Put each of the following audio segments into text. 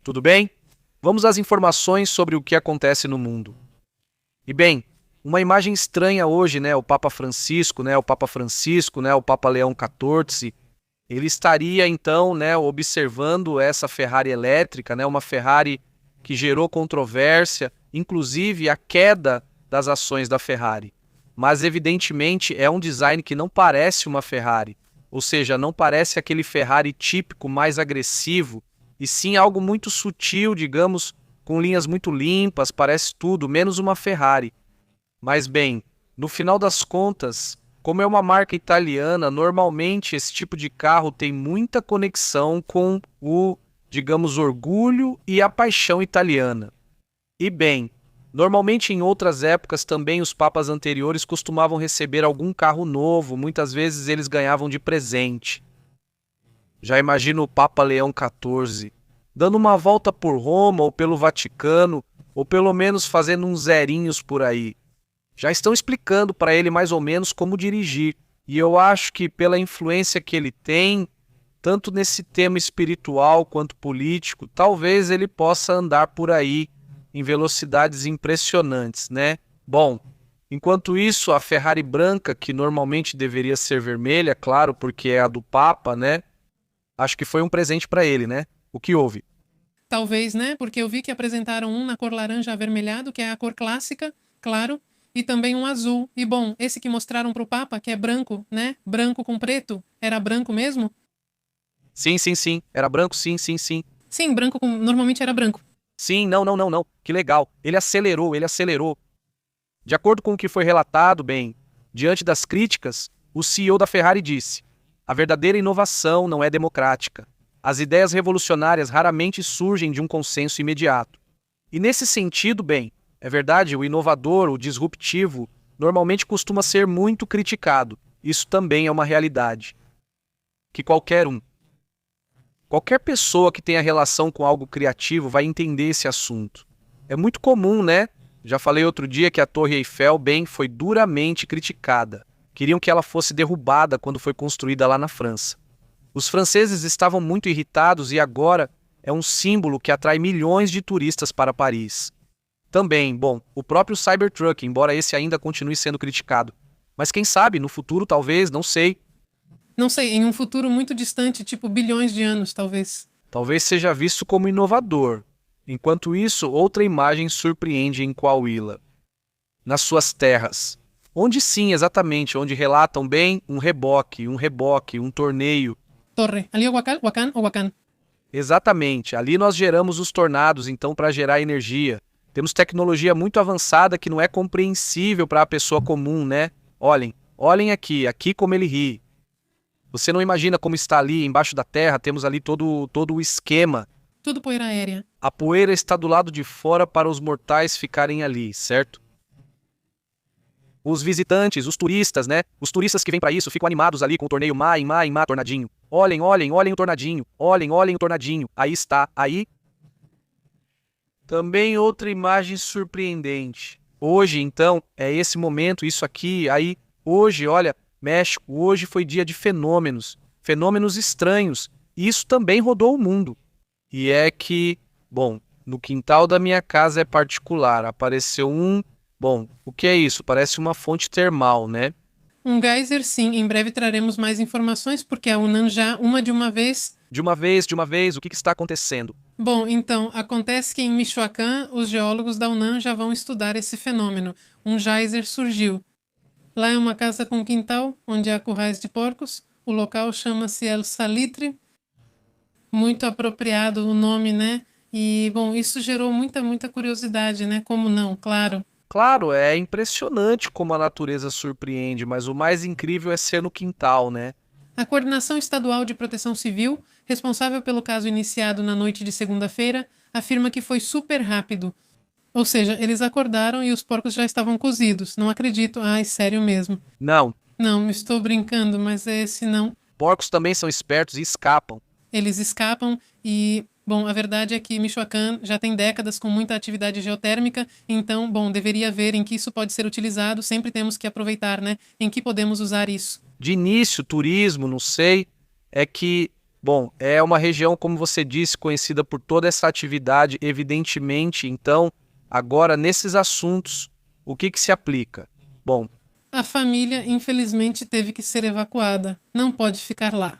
Tudo bem? Vamos às informações sobre o que acontece no mundo. E bem, uma imagem estranha hoje, né? O Papa Francisco, né? O Papa Leão XIV, ele estaria então, né, observando essa Ferrari elétrica, né? Uma Ferrari que gerou controvérsia, inclusive a queda das ações da Ferrari. Mas evidentemente é um design que não parece uma Ferrari, ou seja, não parece aquele Ferrari típico mais agressivo, e sim algo muito sutil, digamos, com linhas muito limpas, parece tudo, menos uma Ferrari. Mas bem, no final das contas, como é uma marca italiana, normalmente esse tipo de carro tem muita conexão com o, digamos, orgulho e a paixão italiana. E bem, normalmente em outras épocas também os papas anteriores costumavam receber algum carro novo, muitas vezes eles ganhavam de presente. Já imagino o Papa Leão XIV dando uma volta por Roma ou pelo Vaticano, ou pelo menos fazendo uns zerinhos por aí. Já estão explicando para ele mais ou menos como dirigir, e eu acho que pela influência que ele tem, tanto nesse tema espiritual quanto político, talvez ele possa andar por aí em velocidades impressionantes, né? Bom, enquanto isso, a Ferrari branca, que normalmente deveria ser vermelha, claro, porque é a do Papa, né? Acho que foi um presente para ele, né? O que houve? Talvez, né? Porque eu vi que apresentaram um na cor laranja avermelhado, que é a cor clássica, claro, e também um azul. E bom, esse que mostraram pro Papa, que é branco, né? Branco com preto, era branco mesmo? Sim. Era branco, sim. Sim, branco com... normalmente era branco. Sim, não. Que legal. Ele acelerou. De acordo com o que foi relatado, bem, diante das críticas, o CEO da Ferrari disse: a verdadeira inovação não é democrática. As ideias revolucionárias raramente surgem de um consenso imediato. E nesse sentido, bem, é verdade, o inovador, o disruptivo, normalmente costuma ser muito criticado. Isso também é uma realidade. Que qualquer pessoa que tenha relação com algo criativo vai entender esse assunto. É muito comum, né? Já falei outro dia que a Torre Eiffel, bem, foi duramente criticada. Queriam que ela fosse derrubada quando foi construída lá na França. Os franceses estavam muito irritados e agora é um símbolo que atrai milhões de turistas para Paris. Também, bom, o próprio Cybertruck, embora esse ainda continue sendo criticado. Mas quem sabe, no futuro talvez, não sei, Não sei, em um futuro muito distante, tipo bilhões de anos, talvez. talvez seja visto como inovador. Enquanto isso, outra imagem surpreende em Coahuila, nas suas terras. Onde sim, exatamente, onde relatam bem um torneio. Torre. Ali é Huacan ou Huacan? Exatamente, ali nós geramos os tornados, então, para gerar energia. Temos tecnologia muito avançada que não é compreensível para a pessoa comum, né? Olhem aqui como ele ri. Você não imagina como está ali embaixo da terra, temos ali todo o esquema. Tudo poeira aérea. A poeira está do lado de fora para os mortais ficarem ali, certo? Os visitantes, os turistas, né? Os turistas que vêm para isso ficam animados ali com o torneio Má, tornadinho. Olhem o tornadinho. Olhem o tornadinho. Aí está, aí. Também outra imagem surpreendente. Hoje, então, é esse momento, isso aqui, aí. Hoje, olha, México, hoje foi dia de fenômenos estranhos. E isso também rodou o mundo. E é que, bom, no quintal da minha casa é particular, apareceu um. Bom, o que é isso? Parece uma fonte termal, né? Um geyser, sim. Em breve traremos mais informações, porque a UNAM já, uma de uma vez... De uma vez, o que está acontecendo? Bom, então, acontece que em Michoacán, os geólogos da UNAM já vão estudar esse fenômeno. Um geyser surgiu. Lá é uma casa com quintal, onde há currais de porcos. O local chama-se El Salitre. Muito apropriado o nome, né? E, bom, isso gerou muita curiosidade, né? Como não, claro. Claro, é impressionante como a natureza surpreende, mas o mais incrível é ser no quintal, né? A Coordenação Estadual de Proteção Civil, responsável pelo caso iniciado na noite de segunda-feira, afirma que foi super rápido. Ou seja, eles acordaram e os porcos já estavam cozidos. Não acredito. Ai, sério mesmo. Não, Não, estou brincando, mas é esse não. porcos também são espertos e escapam. Eles escapam e, bom, a verdade é que Michoacán já tem décadas com muita atividade geotérmica, então, bom, deveria ver em que isso pode ser utilizado, sempre temos que aproveitar, né? Em que podemos usar isso. De início, turismo, não sei, é que Bom, é uma região, como você disse, conhecida por toda essa atividade, evidentemente. Então, agora, nesses assuntos, o que que se aplica? Bom, A família, infelizmente, teve que ser evacuada. Não pode ficar lá.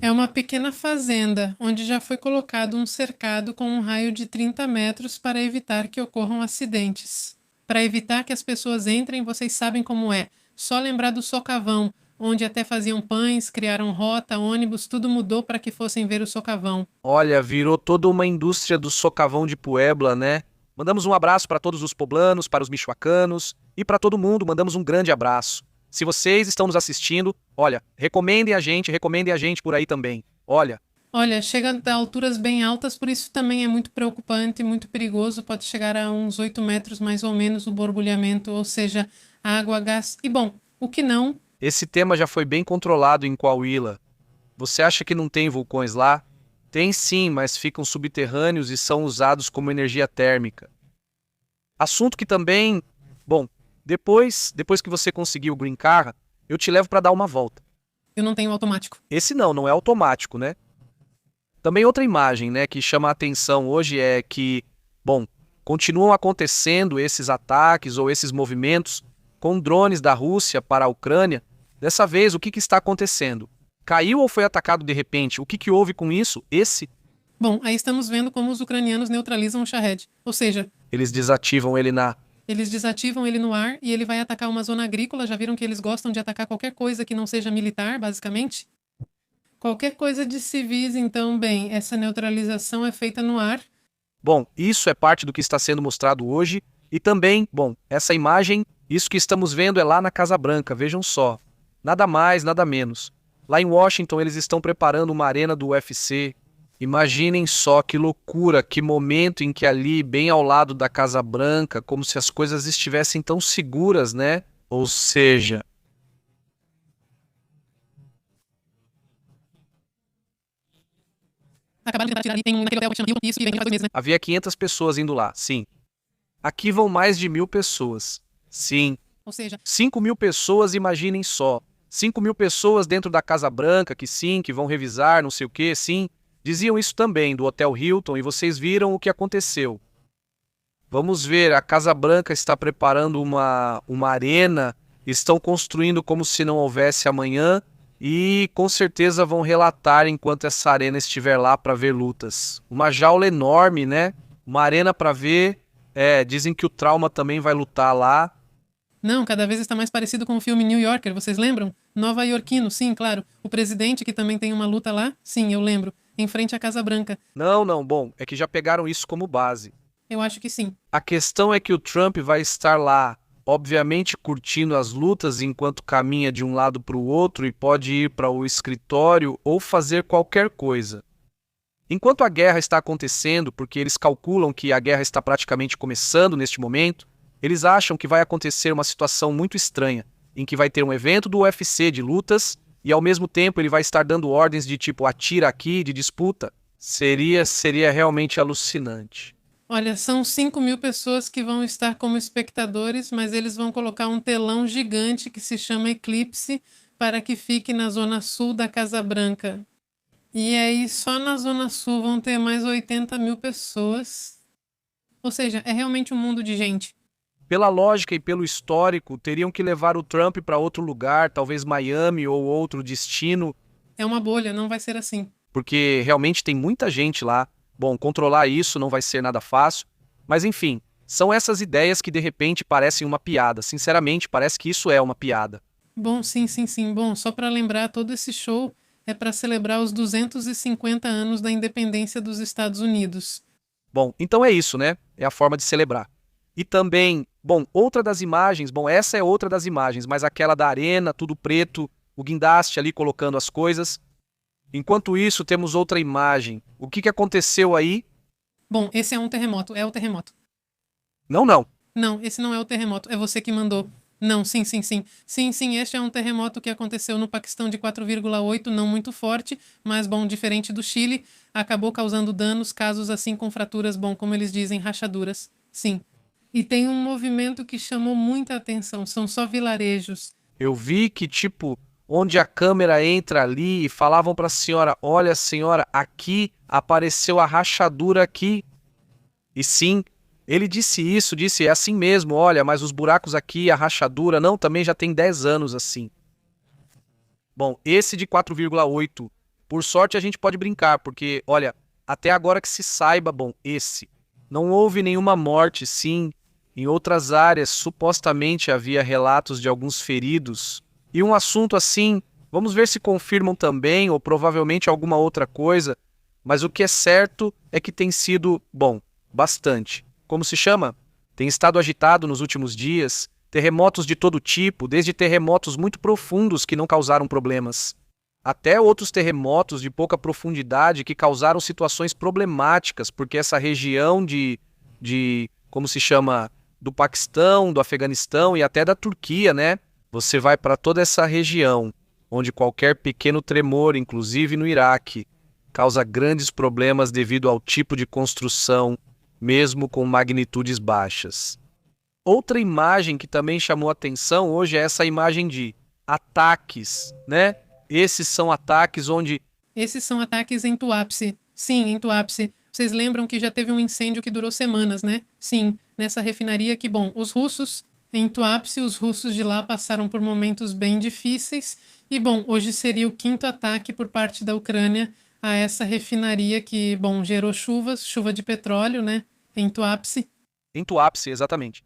É uma pequena fazenda onde já foi colocado um cercado com um raio de 30 metros para evitar que ocorram acidentes. Para evitar que as pessoas entrem, vocês sabem como é. Só lembrar do socavão, onde até faziam pães, criaram rota, ônibus, tudo mudou para que fossem ver o socavão. olha, virou toda uma indústria do socavão de Puebla, né? Mandamos um abraço para todos os poblanos, para os michoacanos e para todo mundo, mandamos um grande abraço. Se vocês estão nos assistindo, olha, recomendem a gente por aí também. Olha, Olha, chega a alturas bem altas, por isso também é muito preocupante, muito perigoso. Pode chegar a uns 8 metros mais ou menos o borbulhamento, ou seja, água, gás. E bom, o que não. esse tema já foi bem controlado em Coahuila. Você acha que não tem vulcões lá? Tem sim, mas ficam subterrâneos e são usados como energia térmica. Assunto que também, bom, depois que você conseguir o Green Card, eu te levo para dar uma volta. Eu não tenho automático. Esse não é automático, né? Também outra imagem, né, que chama a atenção hoje é que, bom, continuam acontecendo esses ataques ou esses movimentos com drones da Rússia para a Ucrânia. Dessa vez, o que está acontecendo? Caiu ou foi atacado de repente? O que houve com isso? Bom, aí estamos vendo como os ucranianos neutralizam o Shahed. Ou seja, Eles desativam ele na... eles desativam ele no ar e ele vai atacar uma zona agrícola. Já viram que eles gostam de atacar qualquer coisa que não seja militar, basicamente? Qualquer coisa de civis, então, bem, essa neutralização é feita no ar. Bom, isso é parte do que está sendo mostrado hoje. E também, bom, essa imagem, isso que estamos vendo é lá na Casa Branca, vejam só. Nada mais, nada menos. Lá em Washington, eles estão preparando uma arena do UFC. Imaginem só que loucura, que momento em que ali, bem ao lado da Casa Branca, como se as coisas estivessem tão seguras, né? Ou seja, Acabaram de tentar tirar ali, tem um naquele hotel que chama Hilton, isso que vem faz 2 meses, né? havia 500 pessoas indo lá, sim. Aqui vão mais de 1.000 pessoas. Sim, Ou seja, 5.000 pessoas, imaginem só. 5.000 pessoas dentro da Casa Branca, que sim, que vão revisar, não sei o que, sim. Diziam isso também do Hotel Hilton e vocês viram o que aconteceu. Vamos ver, a Casa Branca está preparando uma arena, estão construindo como se não houvesse amanhã e com certeza vão relatar enquanto essa arena estiver lá para ver lutas. Uma jaula enorme, né? Uma arena para ver. Dizem que o Trauma também vai lutar lá. não, cada vez está mais parecido com o filme New Yorker, vocês lembram? Nova Iorquino, sim, claro. O presidente que também tem uma luta lá, sim, eu lembro. Em frente à Casa Branca. Não, bom, é que já pegaram isso como base. Eu acho que sim. A questão é que o Trump vai estar lá, obviamente curtindo as lutas enquanto caminha de um lado para o outro e pode ir para o escritório ou fazer qualquer coisa. Enquanto a guerra está acontecendo, porque eles calculam que a guerra está praticamente começando neste momento, eles acham que vai acontecer uma situação muito estranha, em que vai ter um evento do UFC de lutas e ao mesmo tempo ele vai estar dando ordens de tipo atira aqui, de disputa. Seria realmente alucinante. Olha, são 5.000 pessoas que vão estar como espectadores, mas eles vão colocar um telão gigante que se chama Eclipse para que fique na zona sul da Casa Branca. E aí, só na zona sul vão ter mais 80.000 pessoas. Ou seja, é realmente um mundo de gente. Pela lógica e pelo histórico, teriam que levar o Trump para outro lugar, talvez Miami ou outro destino, É uma bolha, não vai ser assim. porque realmente tem muita gente lá. Bom, controlar isso não vai ser nada fácil, mas enfim, são essas ideias que de repente parecem uma piada. Sinceramente, parece que isso é uma piada. Bom, sim, sim, sim. Bom, só para lembrar, todo esse show é para celebrar os 250 anos da independência dos Estados Unidos. Bom, então é isso, né? É a forma de celebrar. E também, bom, outra das imagens, bom, essa é outra das imagens, mas aquela da arena, tudo preto, o guindaste ali colocando as coisas. Enquanto isso, temos outra imagem. O que aconteceu aí? Bom, esse é um terremoto, é o terremoto. Não. Não, esse não é o terremoto, é você que mandou. Não, sim, sim, sim. Sim, sim, este é um terremoto que aconteceu no Paquistão de 4,8, não muito forte, mas bom, diferente do Chile, acabou causando danos, casos assim com fraturas, bom, como eles dizem, rachaduras. Sim. E tem um movimento que chamou muita atenção, são só vilarejos. Eu vi que, tipo, onde a câmera entra ali e falavam para a senhora, olha senhora, aqui apareceu a rachadura aqui. E sim, ele disse isso, disse, é assim mesmo, olha, mas os buracos aqui, a rachadura, não, também já tem 10 anos assim. Bom, esse de 4,8, por sorte a gente pode brincar, porque, olha, até agora que se saiba, bom, esse, não houve nenhuma morte, sim, em outras áreas supostamente havia relatos de alguns feridos, e um assunto assim, vamos ver se confirmam também, ou provavelmente alguma outra coisa, mas o que é certo é que tem sido, bom, bastante. Como se chama? Tem estado agitado nos últimos dias, terremotos de todo tipo, desde terremotos muito profundos que não causaram problemas, até outros terremotos de pouca profundidade que causaram situações problemáticas, porque essa região como se chama, do Paquistão, do Afeganistão e até da Turquia, né? Você vai para toda essa região, onde qualquer pequeno tremor, inclusive no Iraque, causa grandes problemas devido ao tipo de construção, mesmo com magnitudes baixas. Outra imagem que também chamou atenção hoje é essa imagem de ataques, né? Esses são ataques onde... Esses são ataques em Tuapse. Sim, em Tuapse. Vocês lembram que já teve um incêndio que durou semanas, né? Sim, nessa refinaria que, bom, os russos, em Tuapse, os russos de lá passaram por momentos bem difíceis. E, bom, hoje seria o 5º ataque por parte da Ucrânia a essa refinaria que, bom, gerou chuva de petróleo, né? Em Tuapse. Em Tuapse, exatamente.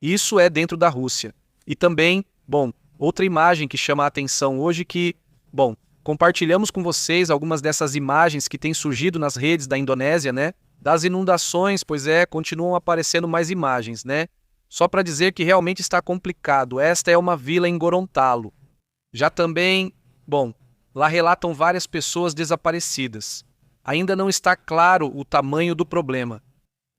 Isso é dentro da Rússia. E também, bom, outra imagem que chama a atenção hoje que, bom, compartilhamos com vocês algumas dessas imagens que têm surgido nas redes da Indonésia, né? Das inundações, pois continuam aparecendo mais imagens, né? Só para dizer que realmente está complicado. Esta é uma vila em Gorontalo. Já também, bom, lá relatam várias pessoas desaparecidas. Ainda não está claro o tamanho do problema.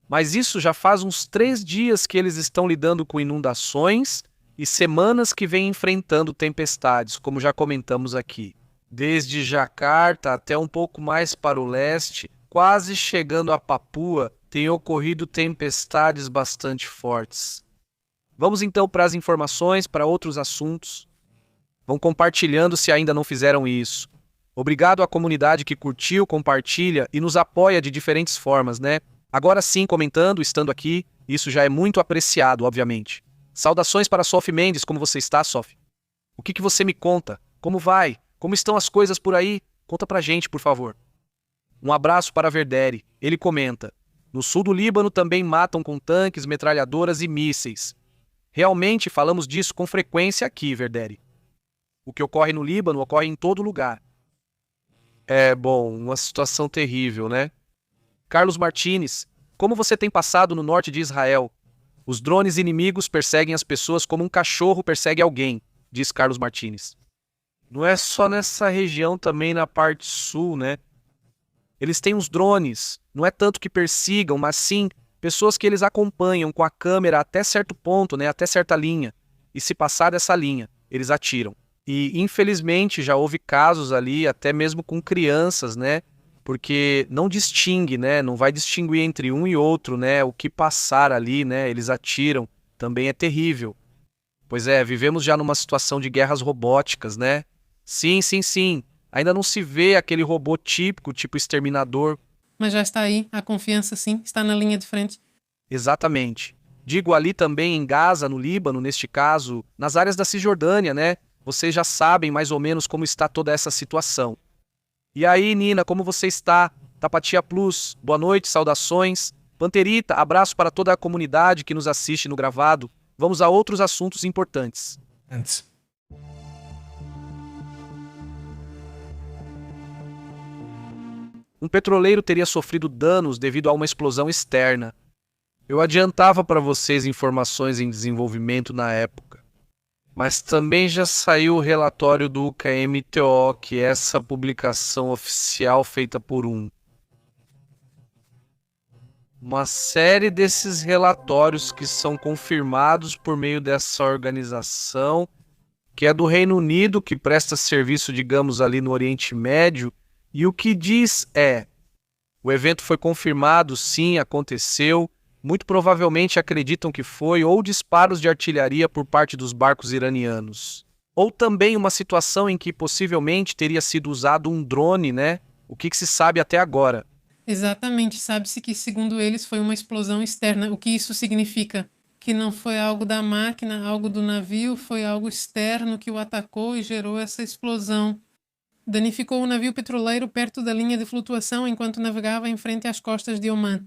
Mas isso já faz uns 3 dias que eles estão lidando com inundações e semanas que vêm enfrentando tempestades, como já comentamos aqui. Desde Jacarta até um pouco mais para o leste, quase chegando a Papua, tem ocorrido tempestades bastante fortes. Vamos então para as informações, para outros assuntos. Vão compartilhando se ainda não fizeram isso. Obrigado à comunidade que curtiu, compartilha e nos apoia de diferentes formas, né? Agora sim, comentando, estando aqui, isso já é muito apreciado, obviamente. Saudações para Sof Mendes, como você está, Sof? O que você me conta? Como vai? Como estão as coisas por aí? Conta pra gente, por favor. Um abraço para Verderi. Ele comenta: no sul do Líbano também matam com tanques, metralhadoras e mísseis. Realmente falamos disso com frequência aqui, Verderi. O que ocorre no Líbano ocorre em todo lugar. É, bom, uma situação terrível, né? Carlos Martins, como você tem passado no norte de Israel? Os drones inimigos perseguem as pessoas como um cachorro persegue alguém, diz Carlos Martins. Não é só nessa região, também na parte sul, né? Eles têm os drones, não é tanto que persigam, mas sim pessoas que eles acompanham com a câmera até certo ponto, né? Até certa linha. E se passar dessa linha, eles atiram. E infelizmente já houve casos ali, até mesmo com crianças, né? Porque não distingue, né? Não vai distinguir entre um e outro, né? O que passar ali, né? Eles atiram, também é terrível. Pois é, vivemos já numa situação de guerras robóticas, né? Sim. Ainda não se vê aquele robô típico, tipo exterminador. Mas já está aí, a confiança sim, está na linha de frente. Exatamente. Digo ali também em Gaza, no Líbano, neste caso, nas áreas da Cisjordânia, né? Vocês já sabem mais ou menos como está toda essa situação. E aí, Nina, como você está? Tapatia Plus, boa noite, saudações. Panterita, abraço para toda a comunidade que nos assiste no gravado. Vamos a outros assuntos importantes. Um petroleiro teria sofrido danos devido a uma explosão externa. Eu adiantava para vocês informações em desenvolvimento na época. Mas também já saiu o relatório do UKMTO, que é essa publicação oficial feita por uma série desses relatórios que são confirmados por meio dessa organização, que é do Reino Unido, que presta serviço, digamos, ali no Oriente Médio, e o que diz o evento foi confirmado, sim, aconteceu, muito provavelmente acreditam que foi ou disparos de artilharia por parte dos barcos iranianos. Ou também uma situação em que possivelmente teria sido usado um drone, né? O que se sabe até agora? Exatamente, sabe-se que, segundo eles, foi uma explosão externa. O que isso significa? Que não foi algo da máquina, algo do navio, foi algo externo que o atacou e gerou essa explosão. Danificou o navio petroleiro perto da linha de flutuação enquanto navegava em frente às costas de Oman.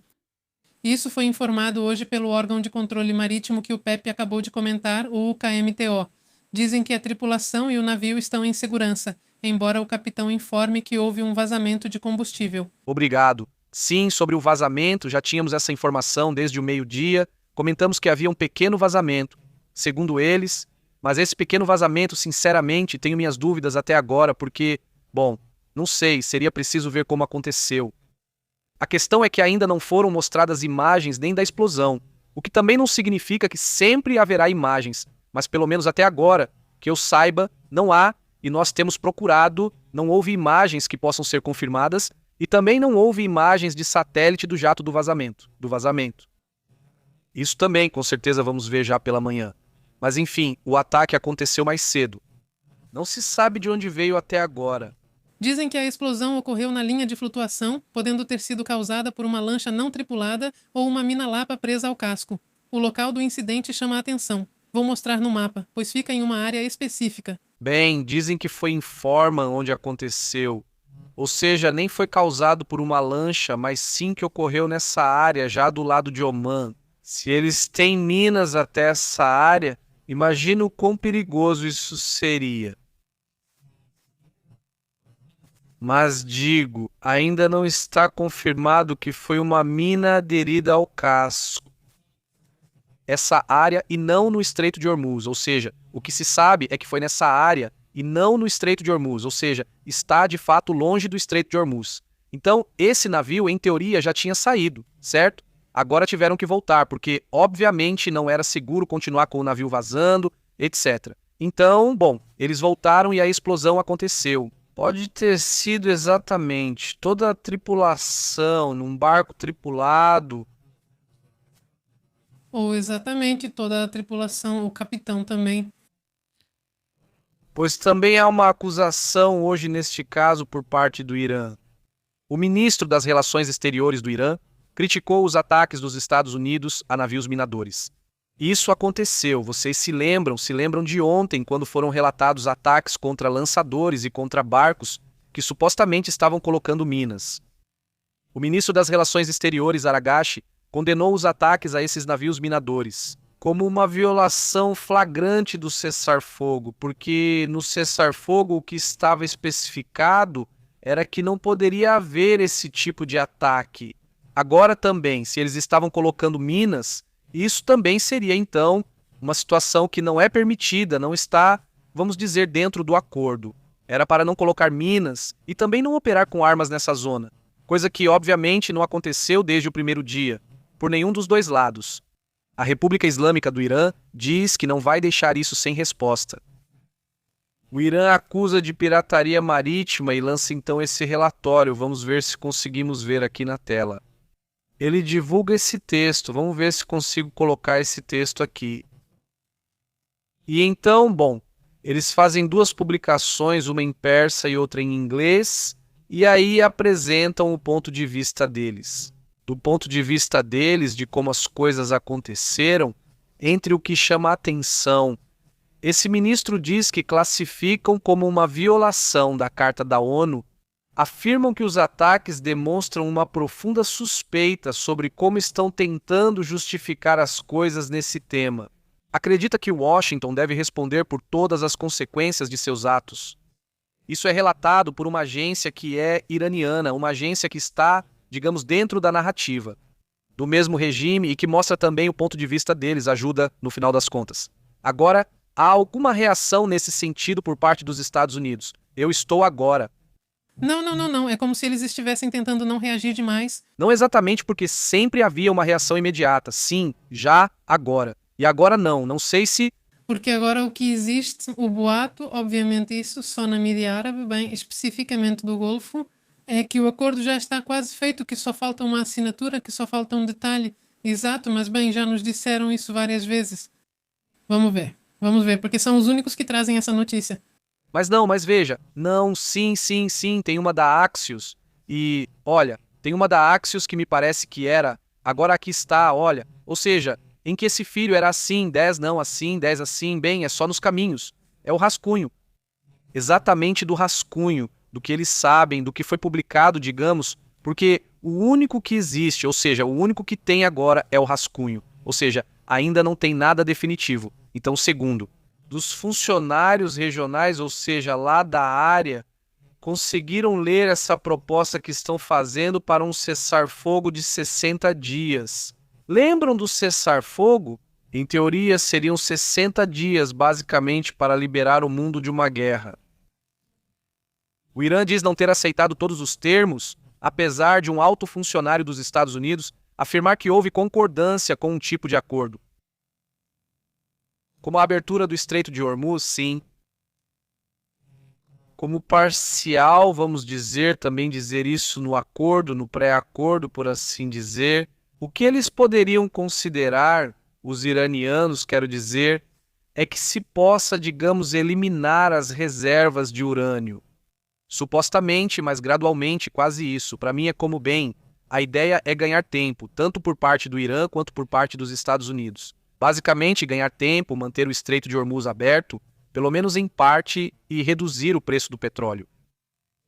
Isso foi informado hoje pelo órgão de controle marítimo que o Pepe acabou de comentar, o UKMTO. Dizem que a tripulação e o navio estão em segurança, embora o capitão informe que houve um vazamento de combustível. Obrigado. Sim, sobre o vazamento, já tínhamos essa informação desde o meio-dia. Comentamos que havia um pequeno vazamento, segundo eles, mas esse pequeno vazamento, sinceramente, tenho minhas dúvidas até agora, porque, bom, não sei, seria preciso ver como aconteceu. A questão é que ainda não foram mostradas imagens nem da explosão, o que também não significa que sempre haverá imagens, mas pelo menos até agora, que eu saiba, não há, e nós temos procurado, não houve imagens que possam ser confirmadas, e também não houve imagens de satélite do jato do vazamento. Isso também, com certeza, vamos ver já pela manhã. Mas enfim, o ataque aconteceu mais cedo. Não se sabe de onde veio até agora. Dizem que a explosão ocorreu na linha de flutuação, podendo ter sido causada por uma lancha não tripulada ou uma mina-lapa presa ao casco. O local do incidente chama a atenção. Vou mostrar no mapa, pois fica em uma área específica. Bem, dizem que foi em Forman onde aconteceu. Ou seja, nem foi causado por uma lancha, mas sim que ocorreu nessa área, já do lado de Oman. Se eles têm minas até essa área, imagina o quão perigoso isso seria. Mas digo, ainda não está confirmado que foi uma mina aderida ao casco. Essa área e não no Estreito de Hormuz, ou seja, o que se sabe é que foi nessa área e não no Estreito de Hormuz, ou seja, está de fato longe do Estreito de Hormuz. Então, esse navio, em teoria, já tinha saído, certo? Agora tiveram que voltar, porque obviamente não era seguro continuar com o navio vazando, etc. Então, bom, eles voltaram e a explosão aconteceu. Pode ter sido exatamente toda a tripulação num barco tripulado. Ou exatamente toda a tripulação, o capitão também. Pois também há uma acusação hoje neste caso por parte do Irã. O ministro das Relações Exteriores do Irã criticou os ataques dos Estados Unidos a navios minadores. Isso aconteceu, vocês se lembram de ontem, quando foram relatados ataques contra lançadores e contra barcos que supostamente estavam colocando minas. O ministro das Relações Exteriores, Aragashi, condenou os ataques a esses navios minadores como uma violação flagrante do cessar-fogo, porque no cessar-fogo o que estava especificado era que não poderia haver esse tipo de ataque. Agora também, se eles estavam colocando minas, isso também seria então uma situação que não é permitida, não está, vamos dizer, dentro do acordo. Era para não colocar minas e também não operar com armas nessa zona, coisa que obviamente não aconteceu desde o primeiro dia, por nenhum dos dois lados. A República Islâmica do Irã diz que não vai deixar isso sem resposta. O Irã acusa de pirataria marítima e lança então esse relatório. Vamos ver se conseguimos ver aqui na tela. Ele divulga esse texto. Vamos ver se consigo colocar esse texto aqui. E então, bom, eles fazem duas publicações, uma em persa e outra em inglês, e aí apresentam o ponto de vista deles. Do ponto de vista deles, de como as coisas aconteceram, entre o que chama a atenção. Esse ministro diz que classificam como uma violação da Carta da ONU, afirmam que os ataques demonstram uma profunda suspeita sobre como estão tentando justificar as coisas nesse tema. Acredita que Washington deve responder por todas as consequências de seus atos. Isso é relatado por uma agência que é iraniana, uma agência que está, digamos, dentro da narrativa do mesmo regime e que mostra também o ponto de vista deles, ajuda no final das contas. Agora, há alguma reação nesse sentido por parte dos Estados Unidos? Eu estou agora. Não. É como se eles estivessem tentando não reagir demais. Não exatamente porque sempre havia uma reação imediata. Sim, já, agora. E agora não sei se... Porque agora o que existe, o boato, obviamente isso só na mídia árabe, bem especificamente do Golfo, é que o acordo já está quase feito, que só falta uma assinatura, que só falta um detalhe. Exato, mas bem, já nos disseram isso várias vezes. Vamos ver. Vamos ver, porque são os únicos que trazem essa notícia. Mas veja, não, sim, tem uma da Axios. E, olha, tem uma da Axios que me parece que era, agora aqui está, olha. Ou seja, em que esse filho era assim, 10 não assim, 10 assim, bem, é só nos caminhos. É o rascunho. Exatamente do rascunho, do que eles sabem, do que foi publicado, digamos, porque o único que existe, ou seja, o único que tem agora é o rascunho. Ou seja, ainda não tem nada definitivo. Então, segundo, dos funcionários regionais, ou seja, lá da área, conseguiram ler essa proposta que estão fazendo para um cessar-fogo de 60 dias. Lembram do cessar-fogo? Em teoria, seriam 60 dias, basicamente, para liberar o mundo de uma guerra. O Irã diz não ter aceitado todos os termos, apesar de um alto funcionário dos Estados Unidos afirmar que houve concordância com um tipo de acordo. Como a abertura do Estreito de Hormuz, sim. Como parcial, vamos dizer, também dizer isso no acordo, no pré-acordo, por assim dizer. O que eles poderiam considerar, os iranianos, quero dizer, é que se possa, digamos, eliminar as reservas de urânio. Supostamente, mas gradualmente, quase isso. Para mim é como bem, a ideia é ganhar tempo, tanto por parte do Irã quanto por parte dos Estados Unidos. Basicamente, ganhar tempo, manter o Estreito de Hormuz aberto, pelo menos em parte, e reduzir o preço do petróleo.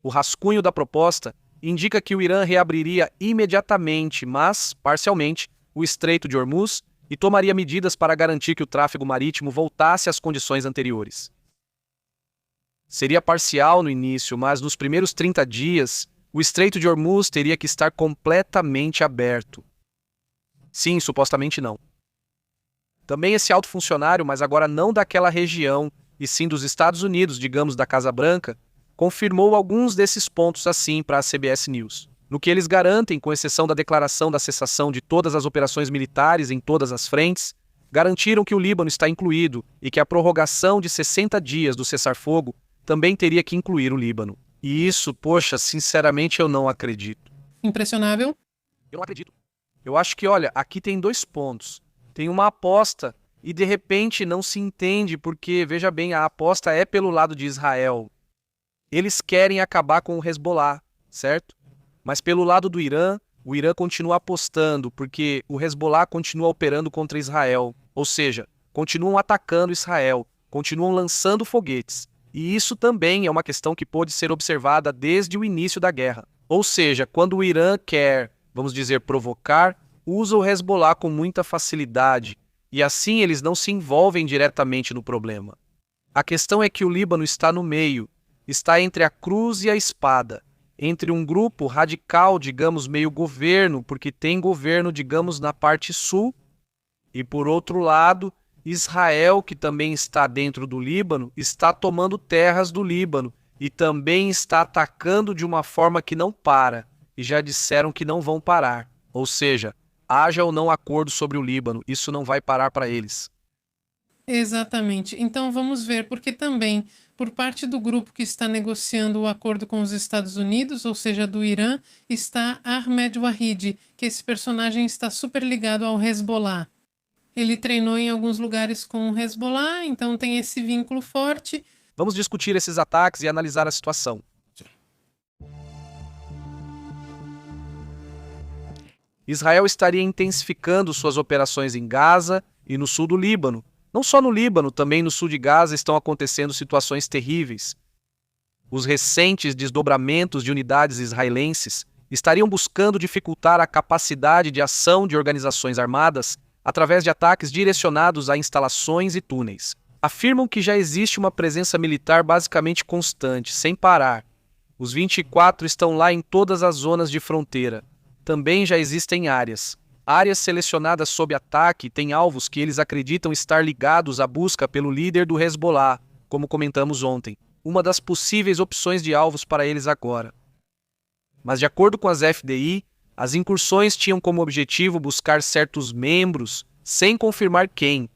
O rascunho da proposta indica que o Irã reabriria imediatamente, mas parcialmente, o Estreito de Hormuz e tomaria medidas para garantir que o tráfego marítimo voltasse às condições anteriores. Seria parcial no início, mas nos primeiros 30 dias, o Estreito de Hormuz teria que estar completamente aberto. Sim, supostamente não. Também esse alto funcionário, mas agora não daquela região, e sim dos Estados Unidos, digamos da Casa Branca, confirmou alguns desses pontos assim para a CBS News. No que eles garantem, com exceção da declaração da cessação de todas as operações militares em todas as frentes, garantiram que o Líbano está incluído e que a prorrogação de 60 dias do cessar-fogo também teria que incluir o Líbano. E isso, poxa, sinceramente eu não acredito. Impressionável. Eu não acredito. Eu acho que, olha, aqui tem dois pontos. Tem uma aposta e de repente não se entende porque, veja bem, a aposta é pelo lado de Israel. Eles querem acabar com o Hezbollah, certo? Mas pelo lado do Irã, o Irã continua apostando porque o Hezbollah continua operando contra Israel. Ou seja, continuam atacando Israel, continuam lançando foguetes. E isso também é uma questão que pôde ser observada desde o início da guerra. Ou seja, quando o Irã quer, vamos dizer, provocar, usa o Hezbollah com muita facilidade, e assim eles não se envolvem diretamente no problema. A questão é que o Líbano está no meio, está entre a cruz e a espada, entre um grupo radical, digamos, meio governo, porque tem governo, digamos, na parte sul, e por outro lado, Israel, que também está dentro do Líbano, está tomando terras do Líbano e também está atacando de uma forma que não para, e já disseram que não vão parar. Ou seja, haja ou não acordo sobre o Líbano, isso não vai parar para eles. Exatamente. Então vamos ver, porque também, por parte do grupo que está negociando o acordo com os Estados Unidos, ou seja, do Irã, está Ahmed Wahid, que esse personagem está super ligado ao Hezbollah. Ele treinou em alguns lugares com o Hezbollah, então tem esse vínculo forte. Vamos discutir esses ataques e analisar a situação. Israel estaria intensificando suas operações em Gaza e no sul do Líbano. Não só no Líbano, também no sul de Gaza estão acontecendo situações terríveis. Os recentes desdobramentos de unidades israelenses estariam buscando dificultar a capacidade de ação de organizações armadas através de ataques direcionados a instalações e túneis. Afirmam que já existe uma presença militar basicamente constante, sem parar. Os 24 estão lá em todas as zonas de fronteira. Também já existem áreas. Áreas selecionadas sob ataque têm alvos que eles acreditam estar ligados à busca pelo líder do Hezbollah, como comentamos ontem. Uma das possíveis opções de alvos para eles agora. Mas de acordo com as FDI, as incursões tinham como objetivo buscar certos membros, sem confirmar quem.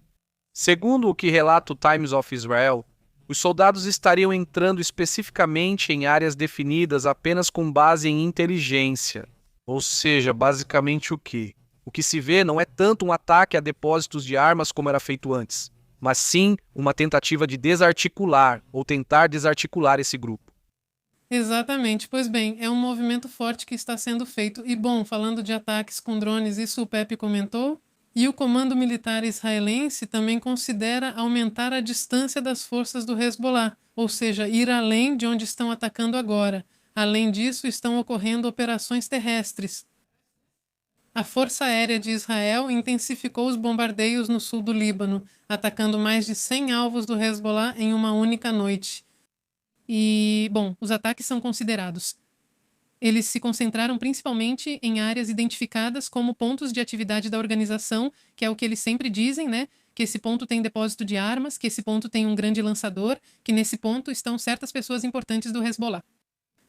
Segundo o que relata o Times of Israel, os soldados estariam entrando especificamente em áreas definidas apenas com base em inteligência. Ou seja, basicamente o quê? O que se vê não é tanto um ataque a depósitos de armas como era feito antes. mas sim uma tentativa de desarticular ou tentar desarticular esse grupo. Exatamente, pois bem, é um movimento forte que está sendo feito. E bom, falando de ataques com drones, isso o Pepe comentou. E o comando militar israelense também considera aumentar a distância das forças do Hezbollah, ou seja, ir além de onde estão atacando agora. Além disso, estão ocorrendo operações terrestres. A Força Aérea de Israel intensificou os bombardeios no sul do Líbano, atacando mais de 100 alvos do Hezbollah em uma única noite. E, bom, os ataques são considerados. Eles se concentraram principalmente em áreas identificadas como pontos de atividade da organização, que é o que eles sempre dizem, né? Que esse ponto tem depósito de armas, que esse ponto tem um grande lançador, que nesse ponto estão certas pessoas importantes do Hezbollah.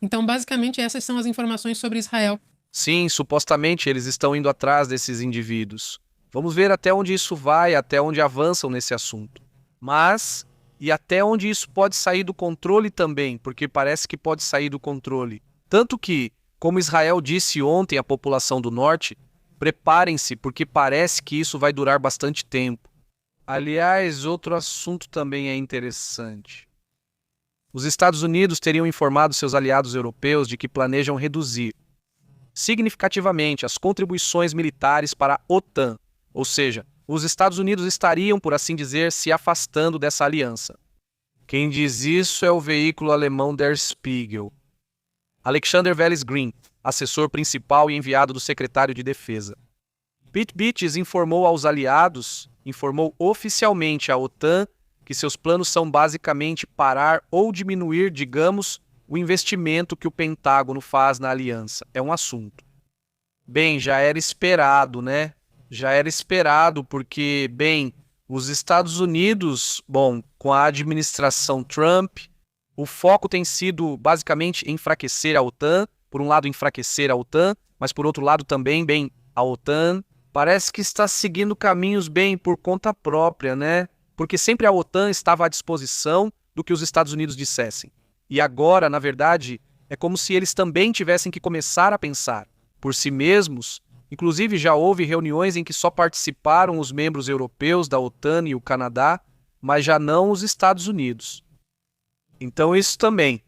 Então, basicamente, essas são as informações sobre Israel. Sim, supostamente eles estão indo atrás desses indivíduos. Vamos ver até onde isso vai, até onde avançam nesse assunto. Mas, e até onde isso pode sair do controle também, porque parece que pode sair do controle. Tanto que, como Israel disse ontem à população do norte, preparem-se, porque parece que isso vai durar bastante tempo. Aliás, outro assunto também é interessante. Os Estados Unidos teriam informado seus aliados europeus de que planejam reduzir significativamente as contribuições militares para a OTAN, ou seja, os Estados Unidos estariam, por assim dizer, se afastando dessa aliança. Quem diz isso é o veículo alemão Der Spiegel. Alexander Welles Green, assessor principal e enviado do secretário de Defesa. Pete Buttigieg informou oficialmente à OTAN que seus planos são basicamente parar ou diminuir, digamos, o investimento que o Pentágono faz na aliança. É um assunto. Bem, já era esperado, né? Já era esperado porque, bem, os Estados Unidos, bom, com a administração Trump, o foco tem sido basicamente enfraquecer a OTAN. Por um lado, enfraquecer a OTAN, mas por outro lado também, bem, a OTAN parece que está seguindo caminhos bem por conta própria, né? Porque sempre a OTAN estava à disposição do que os Estados Unidos dissessem. E agora, na verdade, é como se eles também tivessem que começar a pensar por si mesmos. Inclusive, já houve reuniões em que só participaram os membros europeus da OTAN e o Canadá, mas já não os Estados Unidos. Então isso também.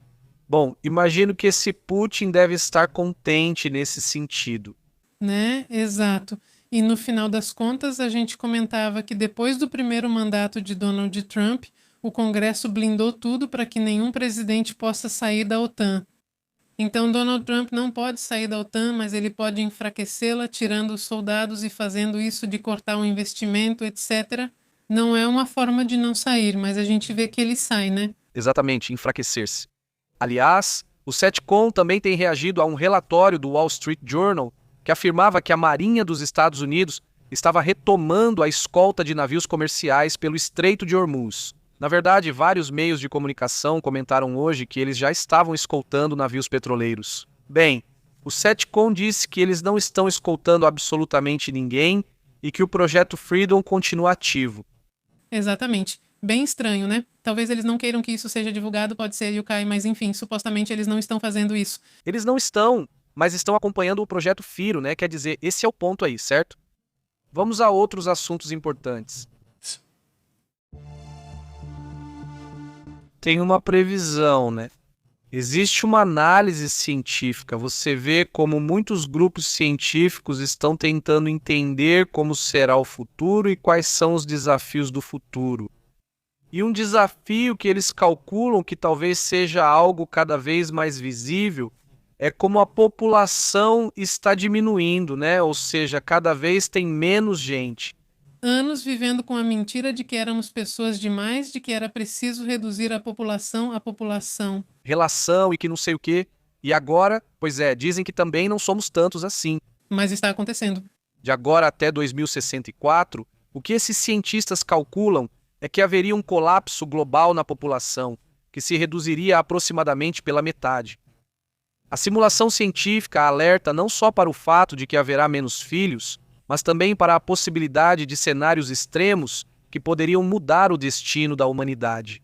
Bom, imagino que esse Putin deve estar contente nesse sentido. Né? Exato. E no final das contas, a gente comentava que depois do primeiro mandato de Donald Trump, o Congresso blindou tudo para que nenhum presidente possa sair da OTAN. Então, Donald Trump não pode sair da OTAN, mas ele pode enfraquecê-la, tirando os soldados e fazendo isso de cortar o investimento, etc. Não é uma forma de não sair, mas a gente vê que ele sai, né? Exatamente, enfraquecer-se. Aliás, o CENTCOM também tem reagido a um relatório do Wall Street Journal que afirmava que a Marinha dos Estados Unidos estava retomando a escolta de navios comerciais pelo Estreito de Hormuz. Na verdade, vários meios de comunicação comentaram hoje que eles já estavam escoltando navios petroleiros. Bem, o CENTCOM disse que eles não estão escoltando absolutamente ninguém e que o projeto Freedom continua ativo. Exatamente. Bem estranho, né? Talvez eles não queiram que isso seja divulgado, pode ser, Yukai, mas enfim, supostamente eles não estão fazendo isso. Eles não estão, mas estão acompanhando o projeto FIRO, né? Quer dizer, esse é o ponto aí, certo? Vamos a outros assuntos importantes. Tem uma previsão, né? Existe uma análise científica. Você vê como muitos grupos científicos estão tentando entender como será o futuro e quais são os desafios do futuro. E um desafio que eles calculam que talvez seja algo cada vez mais visível é como a população está diminuindo, né? Ou seja, cada vez tem menos gente. Anos vivendo com a mentira de que éramos pessoas demais, de que era preciso reduzir a população à população. Relação e que não sei o quê. E agora, pois é, dizem que também não somos tantos assim. Mas está acontecendo. De agora até 2064, o que esses cientistas calculam é que haveria um colapso global na população, que se reduziria aproximadamente pela metade. A simulação científica alerta não só para o fato de que haverá menos filhos, mas também para a possibilidade de cenários extremos que poderiam mudar o destino da humanidade.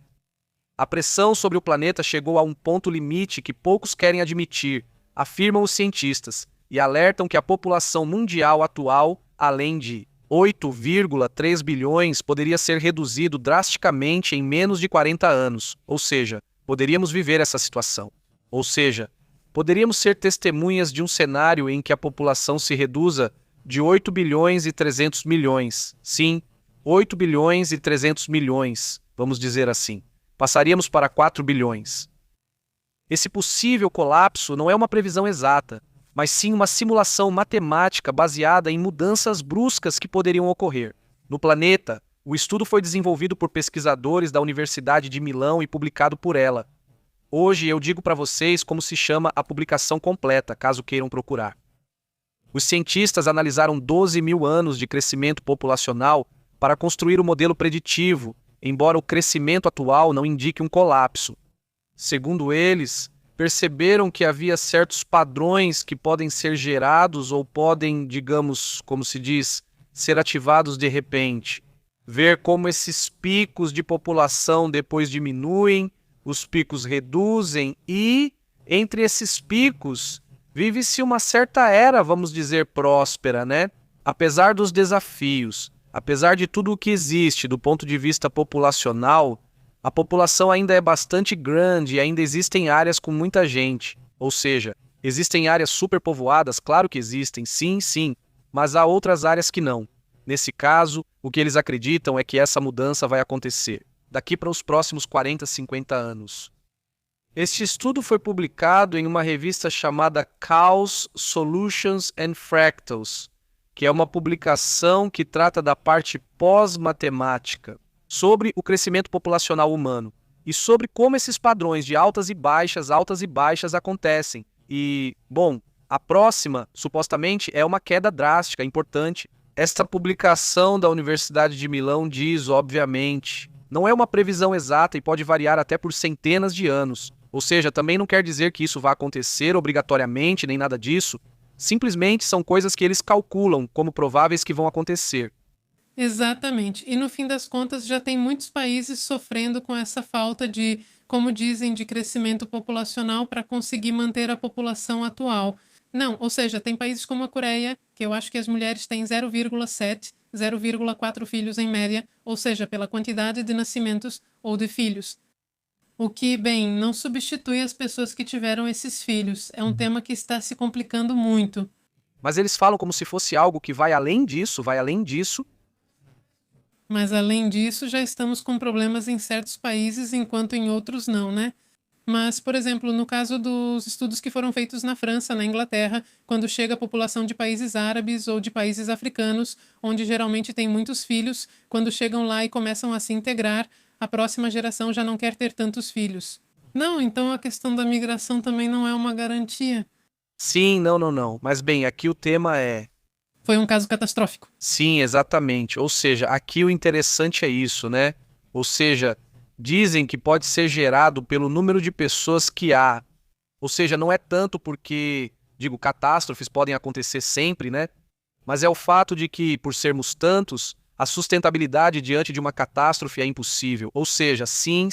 A pressão sobre o planeta chegou a um ponto limite que poucos querem admitir, afirmam os cientistas, e alertam que a população mundial atual, além de 8,3 bilhões poderia ser reduzido drasticamente em menos de 40 anos, ou seja, poderíamos viver essa situação. Ou seja, poderíamos ser testemunhas de um cenário em que a população se reduza de 8 bilhões e 300 milhões. Sim, 8 bilhões e 300 milhões, vamos dizer assim. Passaríamos para 4 bilhões. Esse possível colapso não é uma previsão exata, mas sim uma simulação matemática baseada em mudanças bruscas que poderiam ocorrer. No planeta, o estudo foi desenvolvido por pesquisadores da Universidade de Milão e publicado por ela. Hoje eu digo para vocês como se chama a publicação completa, caso queiram procurar. Os cientistas analisaram 12 mil anos de crescimento populacional para construir o modelo preditivo, embora o crescimento atual não indique um colapso. Segundo eles, perceberam que havia certos padrões que podem ser gerados ou podem, digamos, como se diz, ser ativados de repente. Ver como esses picos de população depois diminuem, os picos reduzem e, entre esses picos, vive-se uma certa era, vamos dizer, próspera, né? Apesar dos desafios, apesar de tudo o que existe do ponto de vista populacional, a população ainda é bastante grande e ainda existem áreas com muita gente. Ou seja, existem áreas superpovoadas, claro que existem, sim, mas há outras áreas que não. Nesse caso, o que eles acreditam é que essa mudança vai acontecer daqui para os próximos 40, 50 anos. Este estudo foi publicado em uma revista chamada Chaos, Solutions and Fractals, que é uma publicação que trata da parte pós-matemática, sobre o crescimento populacional humano e sobre como esses padrões de altas e baixas acontecem. E, bom, a próxima, supostamente, é uma queda drástica, importante. Esta publicação da Universidade de Milão diz, obviamente, não é uma previsão exata e pode variar até por centenas de anos. Ou seja, também não quer dizer que isso vai acontecer obrigatoriamente, nem nada disso. Simplesmente são coisas que eles calculam como prováveis que vão acontecer. Exatamente. E no fim das contas já tem muitos países sofrendo com essa falta de, como dizem, de crescimento populacional para conseguir manter a população atual. Não, ou seja, tem países como a Coreia, que eu acho que as mulheres têm 0,7, 0,4 filhos em média, ou seja, pela quantidade de nascimentos ou de filhos. O que, bem, não substitui as pessoas que tiveram esses filhos. É um tema que está se complicando muito. Mas eles falam como se fosse algo que vai além disso. Mas, além disso, já estamos com problemas em certos países, enquanto em outros não, né? Mas, por exemplo, no caso dos estudos que foram feitos na França, na Inglaterra, quando chega a população de países árabes ou de países africanos, onde geralmente tem muitos filhos, quando chegam lá e começam a se integrar, a próxima geração já não quer ter tantos filhos. Não, então a questão da migração também não é uma garantia. Sim, não. Mas bem, aqui o tema é... Foi um caso catastrófico. Sim, exatamente. Ou seja, aqui o interessante é isso, né? Ou seja, dizem que pode ser gerado pelo número de pessoas que há. Ou seja, não é tanto porque, digo, catástrofes podem acontecer sempre, né? Mas é o fato de que, por sermos tantos, a sustentabilidade diante de uma catástrofe é impossível. Ou seja, sim.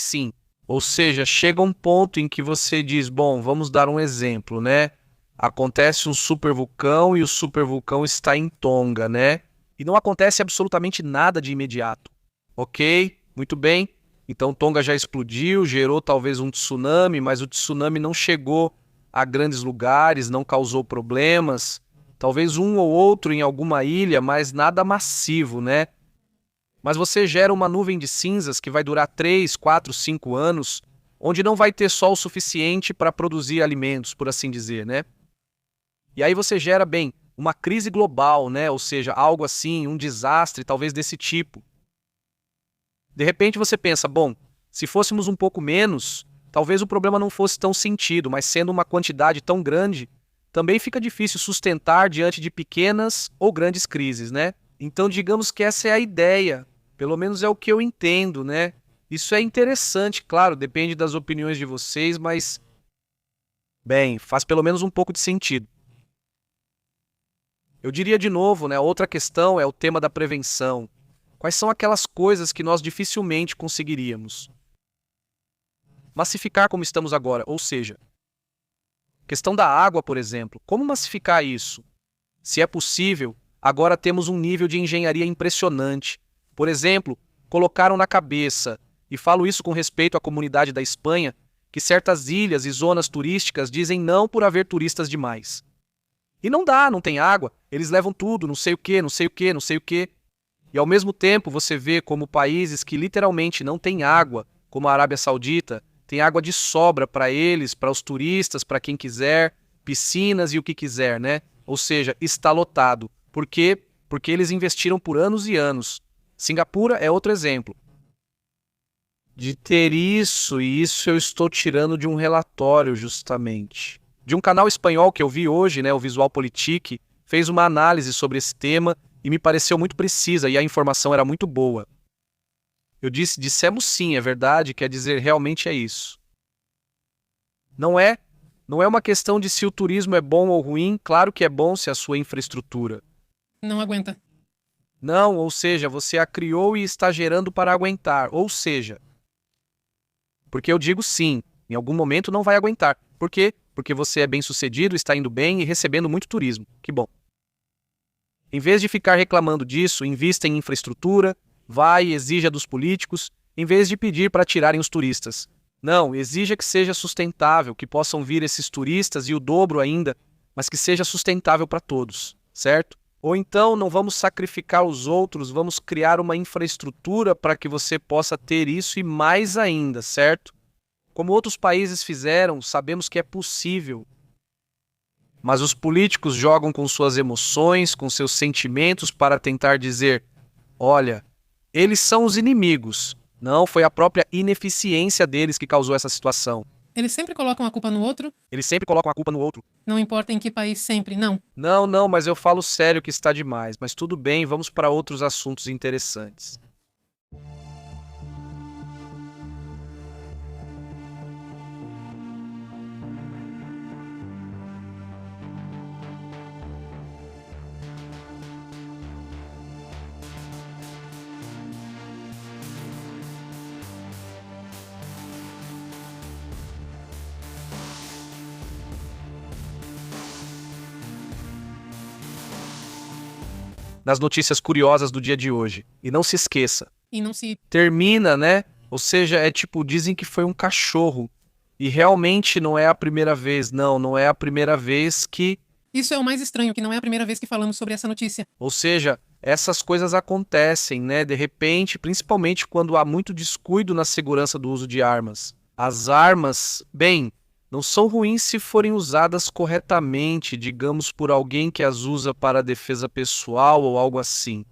Ou seja, chega um ponto em que você diz, bom, vamos dar um exemplo, né? Acontece um supervulcão e o supervulcão está em Tonga, né? E não acontece absolutamente nada de imediato. Ok, muito bem. Então Tonga já explodiu, gerou talvez um tsunami, mas o tsunami não chegou a grandes lugares, não causou problemas. Talvez um ou outro em alguma ilha, mas nada massivo, né? Mas você gera uma nuvem de cinzas que vai durar 3, 4, 5 anos, onde não vai ter sol suficiente para produzir alimentos, por assim dizer, né? E aí você gera, bem, uma crise global, né? Ou seja, algo assim, um desastre, talvez desse tipo. De repente você pensa, bom, se fôssemos um pouco menos, talvez o problema não fosse tão sentido, mas sendo uma quantidade tão grande, também fica difícil sustentar diante de pequenas ou grandes crises, né? Então digamos que essa é a ideia, pelo menos é o que eu entendo, né? Isso é interessante, claro, depende das opiniões de vocês, mas, bem, faz pelo menos um pouco de sentido. Eu diria de novo, né, outra questão é o tema da prevenção. Quais são aquelas coisas que nós dificilmente conseguiríamos? Massificar como estamos agora, ou seja, questão da água, por exemplo. Como massificar isso? Se é possível, agora temos um nível de engenharia impressionante. Por exemplo, colocaram na cabeça, e falo isso com respeito à comunidade da Espanha, que certas ilhas e zonas turísticas dizem não por haver turistas demais. E não dá, não tem água, eles levam tudo, não sei o quê, não sei o quê, não sei o quê. E ao mesmo tempo você vê como países que literalmente não têm água, como a Arábia Saudita, tem água de sobra para eles, para os turistas, para quem quiser, piscinas e o que quiser, né? Ou seja, está lotado. Por quê? Porque eles investiram por anos e anos. Singapura é outro exemplo de ter isso, e isso eu estou tirando de um relatório justamente. De um canal espanhol que eu vi hoje, né, o Visual Politique, fez uma análise sobre esse tema e me pareceu muito precisa e a informação era muito boa. Eu dissemos sim, é verdade, quer dizer, realmente é isso. Não é uma questão de se o turismo é bom ou ruim, claro que é bom se a sua infraestrutura. Não aguenta. Não, ou seja, você a criou e está gerando para aguentar, ou seja, porque eu digo sim, em algum momento não vai aguentar. Por quê? Porque você é bem-sucedido, está indo bem e recebendo muito turismo. Que bom. Em vez de ficar reclamando disso, invista em infraestrutura, vai e exija dos políticos, em vez de pedir para tirarem os turistas. Não, exija que seja sustentável, que possam vir esses turistas e o dobro ainda, mas que seja sustentável para todos, certo? Ou então não vamos sacrificar os outros, vamos criar uma infraestrutura para que você possa ter isso e mais ainda, certo? Como outros países fizeram, sabemos que é possível. Mas os políticos jogam com suas emoções, com seus sentimentos para tentar dizer: olha, eles são os inimigos. Não, foi a própria ineficiência deles que causou essa situação. Eles sempre colocam a culpa no outro. Eles sempre colocam a culpa no outro. Não importa em que país, sempre, não. Não, mas eu falo sério que está demais. Mas tudo bem, vamos para outros assuntos interessantes. Nas notícias curiosas do dia de hoje. E não se esqueça. E não se... Termina, né? Ou seja, é tipo, dizem que foi um cachorro. E realmente não é a primeira vez. Não é a primeira vez que... Isso é o mais estranho, que não é a primeira vez que falamos sobre essa notícia. Ou seja, essas coisas acontecem, né? De repente, principalmente quando há muito descuido na segurança do uso de armas. As armas, bem, não são ruins se forem usadas corretamente, digamos por alguém que as usa para defesa pessoal ou algo assim.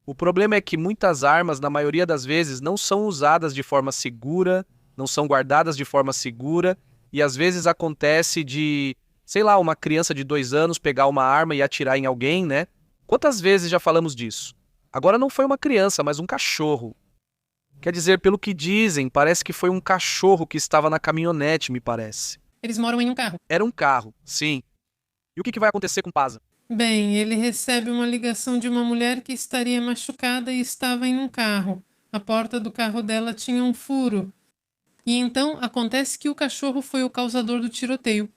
O problema é que muitas armas, na maioria das vezes, não são usadas de forma segura, não são guardadas de forma segura, e às vezes acontece de, sei lá, uma criança de 2 anos pegar uma arma e atirar em alguém, né? Quantas vezes já falamos disso? Agora não foi uma criança, mas um cachorro. Quer dizer, pelo que dizem, parece que foi um cachorro que estava na caminhonete, me parece. Eles moram em um carro. Era um carro, sim. E o que vai acontecer com Paza? Bem, ele recebe uma ligação de uma mulher que estaria machucada e estava em um carro. A porta do carro dela tinha um furo. E então acontece que o cachorro foi o causador do tiroteio.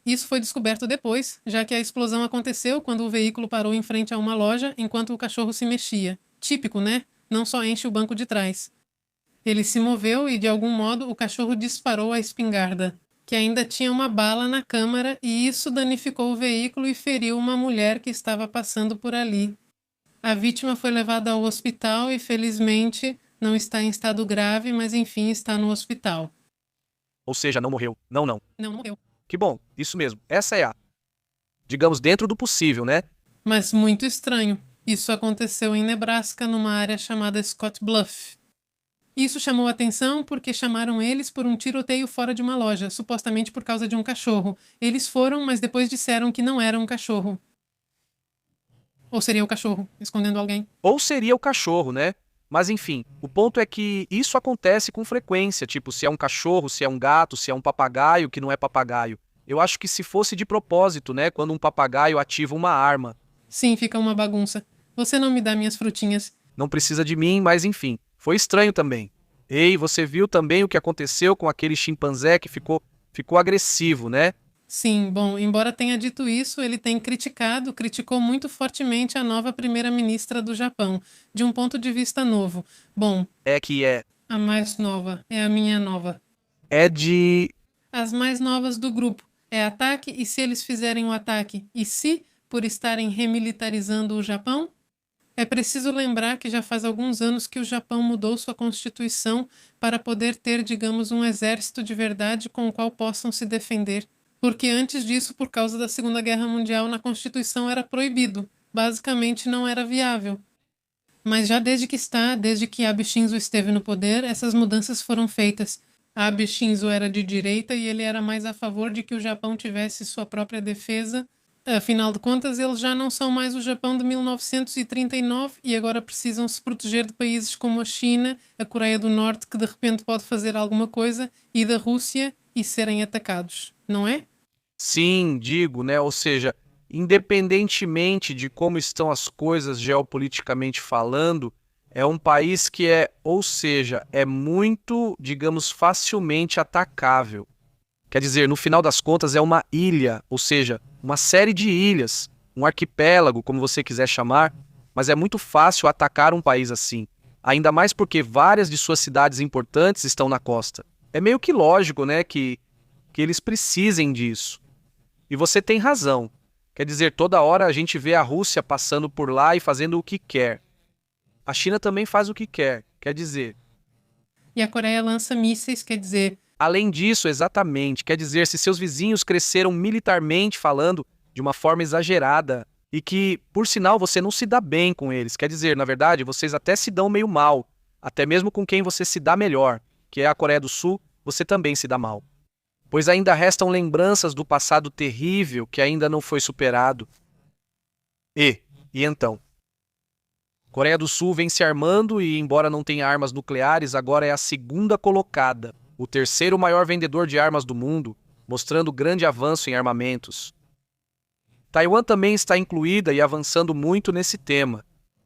Isso foi descoberto depois, já que a explosão aconteceu quando o veículo parou em frente a uma loja enquanto o cachorro se mexia. Típico, né? Não só enche o banco de trás. Ele se moveu e, de algum modo, o cachorro disparou a espingarda, que ainda tinha uma bala na câmara, e isso danificou o veículo e feriu uma mulher que estava passando por ali. A vítima foi levada ao hospital e, felizmente, não está em estado grave, mas enfim está no hospital. Ou seja, não morreu. Não. Não morreu. Que bom, isso mesmo. Essa é a... digamos, dentro do possível, né? Mas muito estranho. Isso aconteceu em Nebraska, numa área chamada Scott Bluff. Isso chamou a atenção porque chamaram eles por um tiroteio fora de uma loja, supostamente por causa de um cachorro. Eles foram, mas depois disseram que não era um cachorro. Ou seria o cachorro, escondendo alguém. Ou seria o cachorro, né? Mas enfim, o ponto é que isso acontece com frequência, tipo, se é um cachorro, se é um gato, se é um papagaio que não é papagaio. Eu acho que se fosse de propósito, né? Quando um papagaio ativa uma arma. Sim, fica uma bagunça. Você não me dá minhas frutinhas. Não precisa de mim, mas enfim. Foi estranho também. Ei, você viu também o que aconteceu com aquele chimpanzé que ficou agressivo, né? Sim, bom, embora tenha dito isso, ele tem criticou muito fortemente a nova primeira-ministra do Japão, de um ponto de vista novo. Bom, É que a mais nova é a minha nova. é de As mais novas do grupo é ataque, e se eles fizerem o ataque? E se, por estarem remilitarizando o Japão? É preciso lembrar que já faz alguns anos que o Japão mudou sua constituição para poder ter, digamos, um exército de verdade com o qual possam se defender. Porque antes disso, por causa da Segunda Guerra Mundial, na Constituição era proibido. Basicamente não era viável. Mas já desde que Abe Shinzo esteve no poder, essas mudanças foram feitas. Abe Shinzo era de direita e ele era mais a favor de que o Japão tivesse sua própria defesa. Afinal de contas, eles já não são mais o Japão de 1939 e agora precisam se proteger de países como a China, a Coreia do Norte, que de repente pode fazer alguma coisa, e da Rússia e serem atacados, não é? sim, digo, né? Ou seja, independentemente de como estão as coisas geopoliticamente falando, é um país que é, ou seja, é muito, digamos, facilmente atacável. Quer dizer, no final das contas, é uma ilha, ou seja, uma série de ilhas, um arquipélago, como você quiser chamar, mas é muito fácil atacar um país assim, ainda mais porque várias de suas cidades importantes estão na costa. É meio que lógico, né, que eles precisem disso. E você tem razão. Quer dizer, toda hora a gente vê a Rússia passando por lá e fazendo o que quer. A China também faz o que quer. Quer dizer, E a Coreia lança mísseis, quer dizer, além disso, exatamente, quer dizer, se seus vizinhos cresceram militarmente falando de uma forma exagerada e que, por sinal, você não se dá bem com eles, quer dizer, na verdade, vocês até se dão meio mal, até mesmo com quem você se dá melhor, que é a Coreia do Sul, você também se dá mal. Pois ainda restam lembranças do passado terrível que ainda não foi superado. E então? Coreia do Sul vem se armando e, embora não tenha armas nucleares, agora é a segunda colocada, o terceiro maior vendedor de armas do mundo, mostrando grande avanço em armamentos. Taiwan também está incluída e avançando muito nesse tema.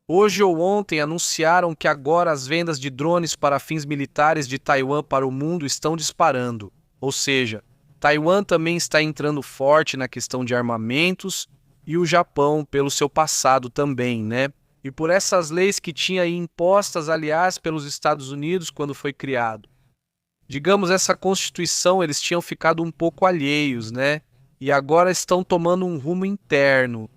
Hoje ou ontem anunciaram que agora as vendas de drones para fins militares de Taiwan para o mundo estão disparando. Ou seja, Taiwan também está entrando forte na questão de armamentos e o Japão pelo seu passado também, né? E por essas leis que tinha aí impostas, aliás, pelos Estados Unidos quando foi criado. Digamos, essa Constituição eles tinham ficado um pouco alheios, né? E agora estão tomando um rumo interno.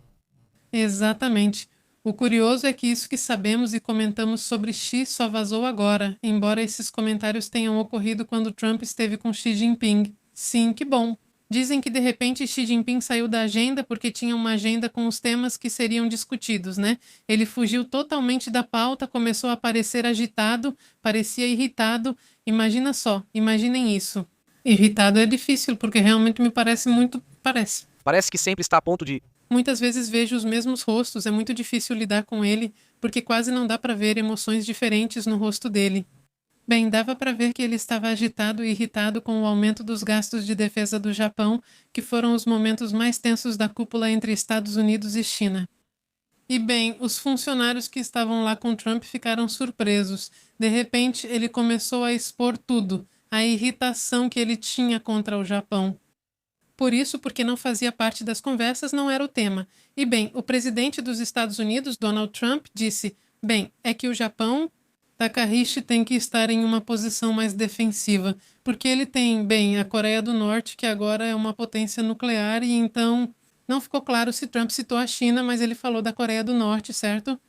exatamente. O curioso é que isso que sabemos e comentamos sobre Xi só vazou agora, embora esses comentários tenham ocorrido quando Trump esteve com Xi Jinping. Sim, que bom. Dizem que de repente Xi Jinping saiu da agenda porque tinha uma agenda com os temas que seriam discutidos, né? Ele fugiu totalmente da pauta, começou a parecer agitado, parecia irritado. Imagina só, imaginem isso. Irritado é difícil, porque realmente me parece muito. Parece. Parece que sempre está a ponto de. Muitas vezes vejo os mesmos rostos, é muito difícil lidar com ele, porque quase não dá para ver emoções diferentes no rosto dele. Bem, dava para ver que ele estava agitado e irritado com o aumento dos gastos de defesa do Japão, que foram os momentos mais tensos da cúpula entre Estados Unidos e China. E bem, os funcionários que estavam lá com Trump ficaram surpresos. De repente, ele começou a expor tudo, a irritação que ele tinha contra o Japão. Por isso, porque não fazia parte das conversas, não era o tema. E bem, o presidente dos Estados Unidos, Donald Trump, disse: bem, é que o Japão, Takahshi, tem que estar em uma posição mais defensiva, porque ele tem, bem, a Coreia do Norte, que agora é uma potência nuclear, e então não ficou claro se Trump citou a China, mas ele falou da Coreia do Norte, certo?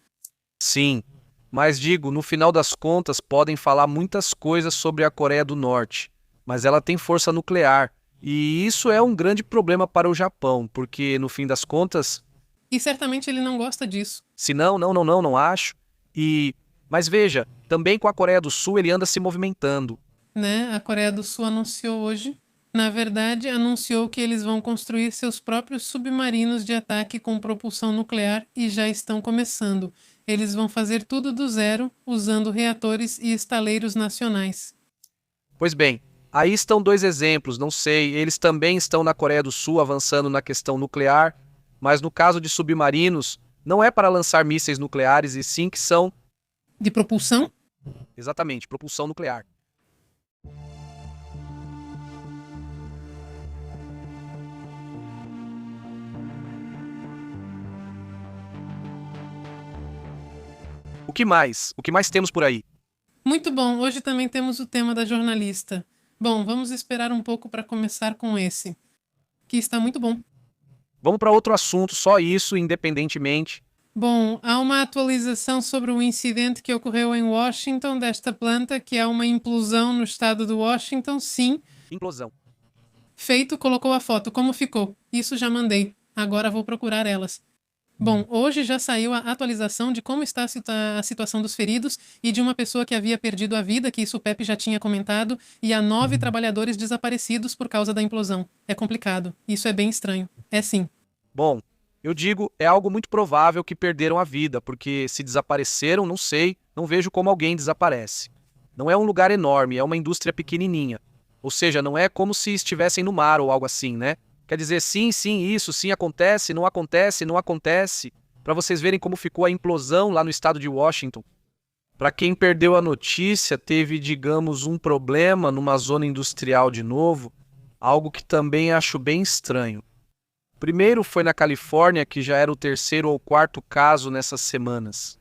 Sim, mas digo, no final das contas, podem falar muitas coisas sobre a Coreia do Norte, mas ela tem força nuclear. E isso é um grande problema para o Japão, porque no fim das contas, E certamente ele não gosta disso, se não, não acho. E mas veja, também com a Coreia do Sul ele anda se movimentando. né? A Coreia do Sul anunciou hoje. Na verdade, anunciou que eles vão construir seus próprios submarinos de ataque com propulsão nuclear e já estão começando. Eles vão fazer tudo do zero, usando reatores e estaleiros nacionais. Pois bem, aí estão dois exemplos, não sei, eles também estão na Coreia do Sul avançando na questão nuclear, mas no caso de submarinos, não é para lançar mísseis nucleares e sim que são, De propulsão? exatamente, propulsão nuclear. O que mais? O que mais temos por aí? Muito bom, hoje também temos o tema da jornalista. Bom, vamos esperar um pouco para começar com esse, que está muito bom. Vamos para outro assunto, só isso, independentemente. Bom, há uma atualização sobre o incidente que ocorreu em Washington desta planta, que é uma implosão no estado do Washington, sim. Implosão. Feito, colocou a foto. Como ficou? Isso já mandei. Agora vou procurar elas. Bom, hoje já saiu a atualização de como está a situação dos feridos e de uma pessoa que havia perdido a vida, que isso o Pepe já tinha comentado, e há 9 trabalhadores desaparecidos por causa da implosão. É complicado. Isso é bem estranho. É sim. Bom, eu digo, é algo muito provável que perderam a vida, porque se desapareceram, não sei, não vejo como alguém desaparece. Não é um lugar enorme, é uma indústria pequenininha. Ou seja, não é como se estivessem no mar ou algo assim, né? Quer dizer, sim, sim, isso, sim, acontece, não acontece, não acontece. Para vocês verem como ficou a implosão lá no estado de Washington. Para quem perdeu a notícia, teve, digamos, um problema numa zona industrial de novo, algo que também acho bem estranho. Primeiro foi na Califórnia, que já era o terceiro ou quarto caso nessas semanas.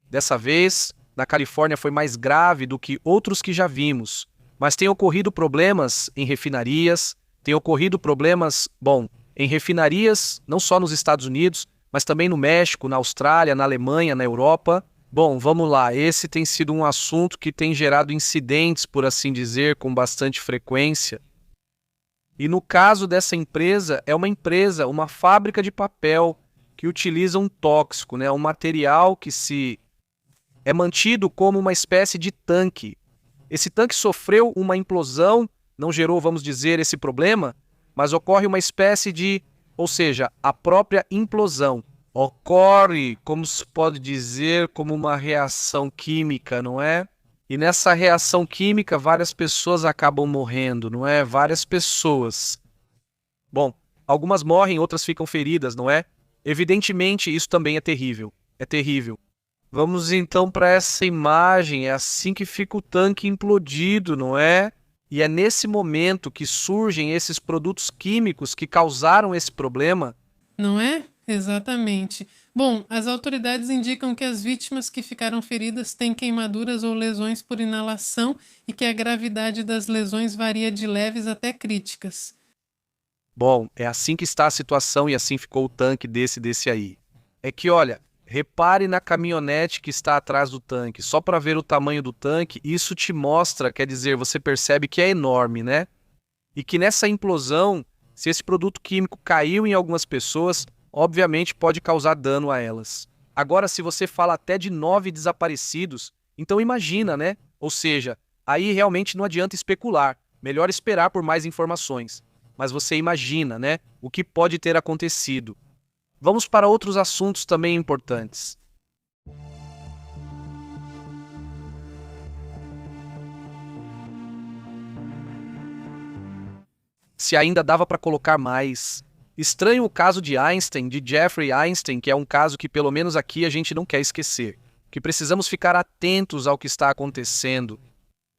Dessa vez, na Califórnia foi mais grave do que outros que já vimos, mas tem ocorrido problemas em refinarias, tem ocorrido problemas, bom, em refinarias, não só nos Estados Unidos, mas também no México, na Austrália, na Alemanha, na Europa. Bom, vamos lá, esse tem sido um assunto que tem gerado incidentes, por assim dizer, com bastante frequência. E no caso dessa empresa, é uma empresa, uma fábrica de papel que utiliza um tóxico, né? Um material que é mantido como uma espécie de tanque. Esse tanque sofreu uma implosão, não gerou, vamos dizer, esse problema, mas ocorre uma espécie de, ou seja, a própria implosão. Ocorre, como se pode dizer, como uma reação química, não é? E nessa reação química, várias pessoas acabam morrendo, não é? Várias pessoas. Bom, algumas morrem, outras ficam feridas, não é? Evidentemente, isso também é terrível. É terrível. Vamos então para essa imagem. É assim que fica o tanque implodido, não é? E é nesse momento que surgem esses produtos químicos que causaram esse problema. Não é? Exatamente. Bom, as autoridades indicam que as vítimas que ficaram feridas têm queimaduras ou lesões por inalação e que a gravidade das lesões varia de leves até críticas. Bom, é assim que está a situação e assim ficou o tanque desse aí. É que, olha, repare na caminhonete que está atrás do tanque. Só para ver o tamanho do tanque, isso te mostra, quer dizer, você percebe que é enorme, né? E que nessa implosão, se esse produto químico caiu em algumas pessoas, obviamente pode causar dano a elas. Agora, se você fala até de 9 desaparecidos, então imagina, né? Ou seja, aí realmente não adianta especular. Melhor esperar por mais informações. Mas você imagina, né? O que pode ter acontecido. Vamos para outros assuntos também importantes. Se ainda dava para colocar mais. Estranho o caso de Einstein, de Jeffrey Einstein, que é um caso que pelo menos aqui a gente não quer esquecer, que precisamos ficar atentos ao que está acontecendo.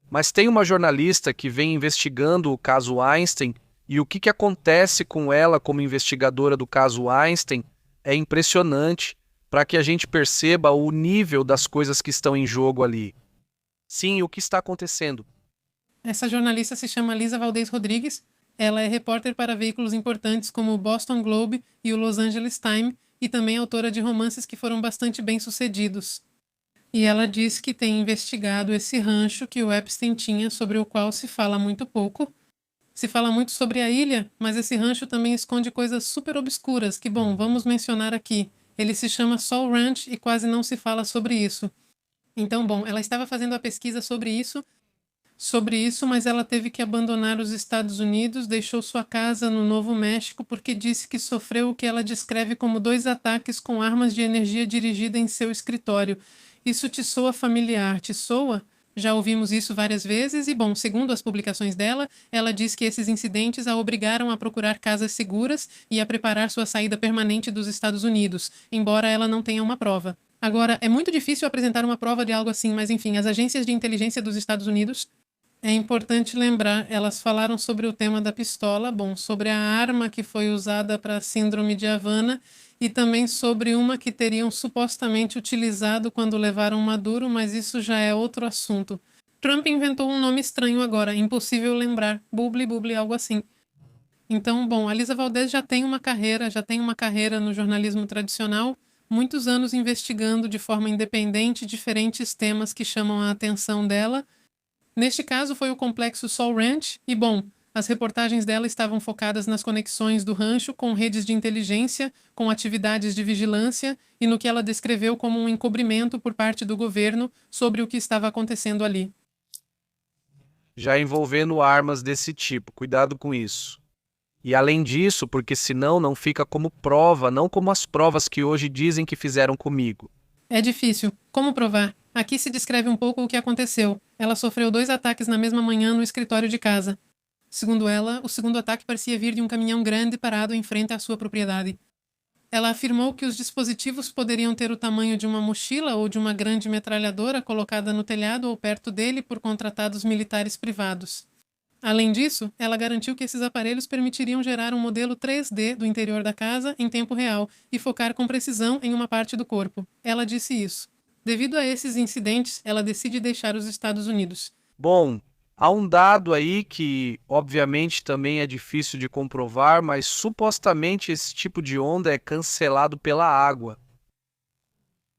Mas tem uma jornalista que vem investigando o caso Einstein e o que acontece com ela como investigadora do caso Einstein é impressionante para que a gente perceba o nível das coisas que estão em jogo ali. Sim, o que está acontecendo? Essa jornalista se chama Lisa Valdez Rodrigues. Ela é repórter para veículos importantes como o Boston Globe e o Los Angeles Times e também autora de romances que foram bastante bem-sucedidos. E ela diz que tem investigado esse rancho que o Epstein tinha, sobre o qual se fala muito pouco. Se fala muito sobre a ilha, mas esse rancho também esconde coisas super obscuras que, bom, vamos mencionar aqui. Ele se chama Sol Ranch e quase não se fala sobre isso. Então, bom, ela estava fazendo a pesquisa sobre isso, mas ela teve que abandonar os Estados Unidos, deixou sua casa no Novo México porque disse que sofreu o que ela descreve como 2 ataques com armas de energia dirigida em seu escritório. Isso te soa familiar? Te soa? Já ouvimos isso várias vezes e, bom, segundo as publicações dela, ela diz que esses incidentes a obrigaram a procurar casas seguras e a preparar sua saída permanente dos Estados Unidos, embora ela não tenha uma prova. Agora, é muito difícil apresentar uma prova de algo assim, mas enfim, as agências de inteligência dos Estados Unidos É importante lembrar, elas falaram sobre o tema da pistola, bom, sobre a arma que foi usada para a síndrome de Havana e também sobre uma que teriam supostamente utilizado quando levaram Maduro, mas isso já é outro assunto. Trump inventou um nome estranho agora, impossível lembrar, Bubble Bubble, algo assim. Então, bom, a Lisa Valdez já tem uma carreira no jornalismo tradicional, muitos anos investigando de forma independente diferentes temas que chamam a atenção dela. Neste caso foi o complexo Sol Ranch e, bom, as reportagens dela estavam focadas nas conexões do rancho com redes de inteligência, com atividades de vigilância e no que ela descreveu como um encobrimento por parte do governo sobre o que estava acontecendo ali. Já envolvendo armas desse tipo, cuidado com isso. E além disso, porque senão não fica como prova, não como as provas que hoje dizem que fizeram comigo. É difícil. Como provar? Aqui se descreve um pouco o que aconteceu. Ela sofreu 2 ataques na mesma manhã no escritório de casa. Segundo ela, o segundo ataque parecia vir de um caminhão grande parado em frente à sua propriedade. Ela afirmou que os dispositivos poderiam ter o tamanho de uma mochila ou de uma grande metralhadora colocada no telhado ou perto dele por contratados militares privados. Além disso, ela garantiu que esses aparelhos permitiriam gerar um modelo 3D do interior da casa em tempo real e focar com precisão em uma parte do corpo. Ela disse isso. Devido a esses incidentes, ela decide deixar os Estados Unidos. Bom, há um dado aí que, obviamente, também é difícil de comprovar, mas supostamente esse tipo de onda é cancelado pela água.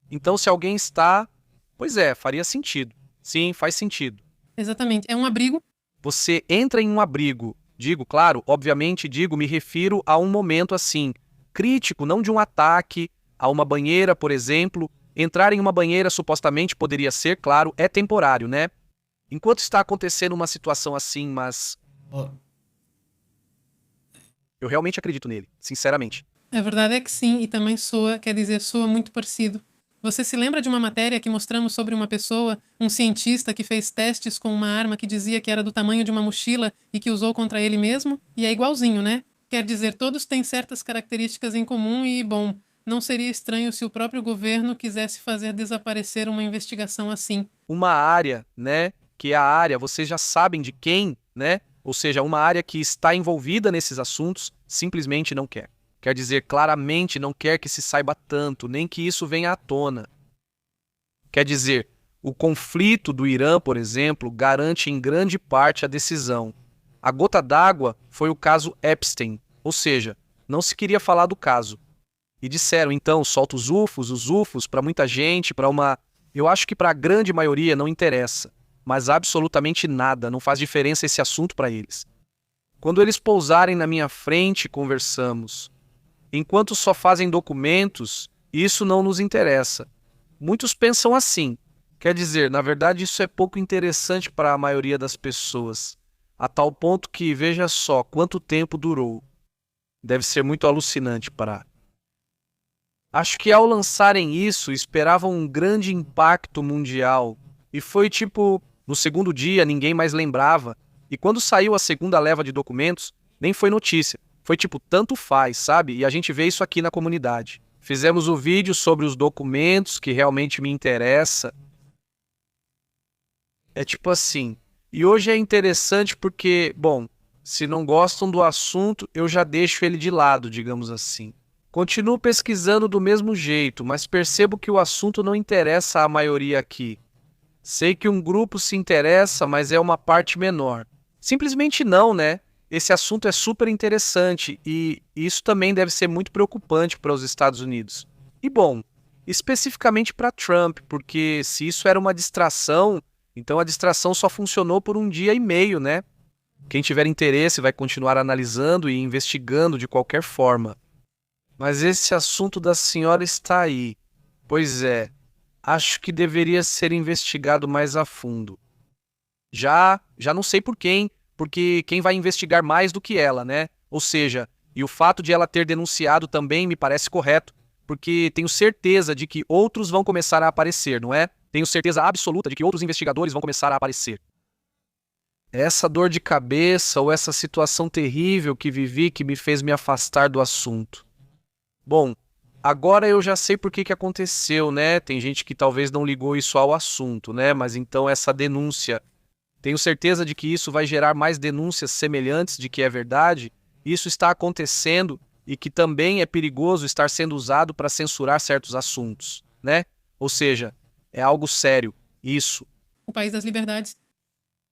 Então, se alguém está... Pois é, faria sentido. Sim, faz sentido. Exatamente. É um abrigo. Você entra em um abrigo. Digo, claro, obviamente digo, me refiro a um momento assim, crítico, não de um ataque, a uma banheira, por exemplo. Entrar em uma banheira supostamente poderia ser, claro, é temporário, né? Enquanto está acontecendo uma situação assim, mas eu realmente acredito nele, sinceramente. A verdade é que sim, e também soa, quer dizer, soa muito parecido. Você se lembra de uma matéria que mostramos sobre uma pessoa, um cientista que fez testes com uma arma que dizia que era do tamanho de uma mochila e que usou contra ele mesmo? E é igualzinho, né? Quer dizer, todos têm certas características em comum e, bom, não seria estranho se o próprio governo quisesse fazer desaparecer uma investigação assim. Uma área, né, que é a área, vocês já sabem de quem, né? Ou seja, uma área que está envolvida nesses assuntos, simplesmente não quer. Quer dizer, claramente não quer que se saiba tanto, nem que isso venha à tona. Quer dizer, o conflito do Irã, por exemplo, garante em grande parte a decisão. A gota d'água foi o caso Epstein, ou seja, não se queria falar do caso. E disseram, então, solta os UFOs, para muita gente, para uma... Eu acho que para a grande maioria não interessa, mas absolutamente nada, não faz diferença esse assunto para eles. Quando eles pousarem na minha frente, conversamos. Enquanto só fazem documentos, isso não nos interessa. Muitos pensam assim. Quer dizer, na verdade, isso é pouco interessante para a maioria das pessoas. A tal ponto que, veja só, quanto tempo durou. Deve ser muito alucinante para... Acho que ao lançarem isso, esperavam um grande impacto mundial. E foi tipo, no segundo dia ninguém mais lembrava. E quando saiu a segunda leva de documentos, nem foi notícia. Foi tipo, tanto faz, sabe? E a gente vê isso aqui na comunidade. Fizemos o vídeo sobre os documentos que realmente me interessa. É tipo assim. E hoje é interessante porque, bom, se não gostam do assunto, eu já deixo ele de lado, digamos assim. Continuo pesquisando do mesmo jeito, mas percebo que o assunto não interessa à maioria aqui. Sei que um grupo se interessa, mas é uma parte menor. Simplesmente não, né? Esse assunto é super interessante e isso também deve ser muito preocupante para os Estados Unidos. E bom, especificamente para Trump, porque se isso era uma distração, então a distração só funcionou por um dia e meio, né? Quem tiver interesse vai continuar analisando e investigando de qualquer forma. Mas esse assunto da senhora está aí. Pois é, acho que deveria ser investigado mais a fundo. Já não sei por quem, porque quem vai investigar mais do que ela, né? Ou seja, e o fato de ela ter denunciado também me parece correto, porque tenho certeza de que outros vão começar a aparecer, não é? Tenho certeza absoluta de que outros investigadores vão começar a aparecer. Essa dor de cabeça ou essa situação terrível que vivi que me fez me afastar do assunto. Bom, agora eu já sei por que aconteceu, né? Tem gente que talvez não ligou isso ao assunto, né? Mas então essa denúncia Tenho certeza de que isso vai gerar mais denúncias semelhantes de que é verdade. Isso está acontecendo e que também é perigoso estar sendo usado para censurar certos assuntos, né? Ou seja, é algo sério, isso. O país das liberdades.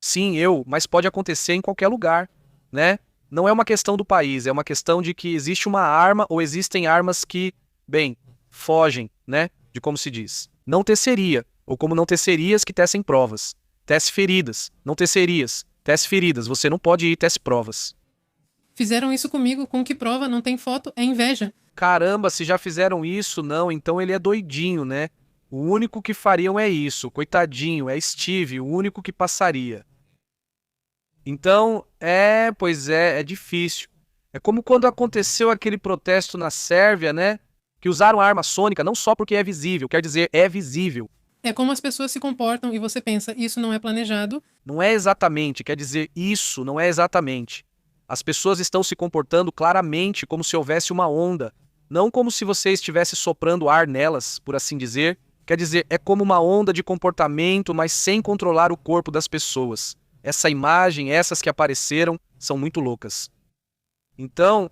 Sim, mas pode acontecer em qualquer lugar, né? Não é uma questão do país, é uma questão de que existe uma arma ou existem armas que, bem, fogem, né? De como se diz. Não teceria, ou como não tecerias que tecem provas. Tece feridas, não tecerias. Tece feridas, você não pode ir tece provas. Fizeram isso comigo, com que prova? Não tem foto, é inveja. Caramba, se já fizeram isso, não, então ele é doidinho, né? O único que fariam é isso, coitadinho, é Steve, o único que passaria. Então, pois é difícil. É como quando aconteceu aquele protesto na Sérvia, né? Que usaram a arma sônica não só porque é visível, quer dizer, é visível. É como as pessoas se comportam e você pensa, isso não é planejado. Não é exatamente, quer dizer, isso não é exatamente. As pessoas estão se comportando claramente como se houvesse uma onda, não como se você estivesse soprando ar nelas, por assim dizer. Quer dizer, é como uma onda de comportamento, mas sem controlar o corpo das pessoas. Essa imagem, essas que apareceram, são muito loucas. Então,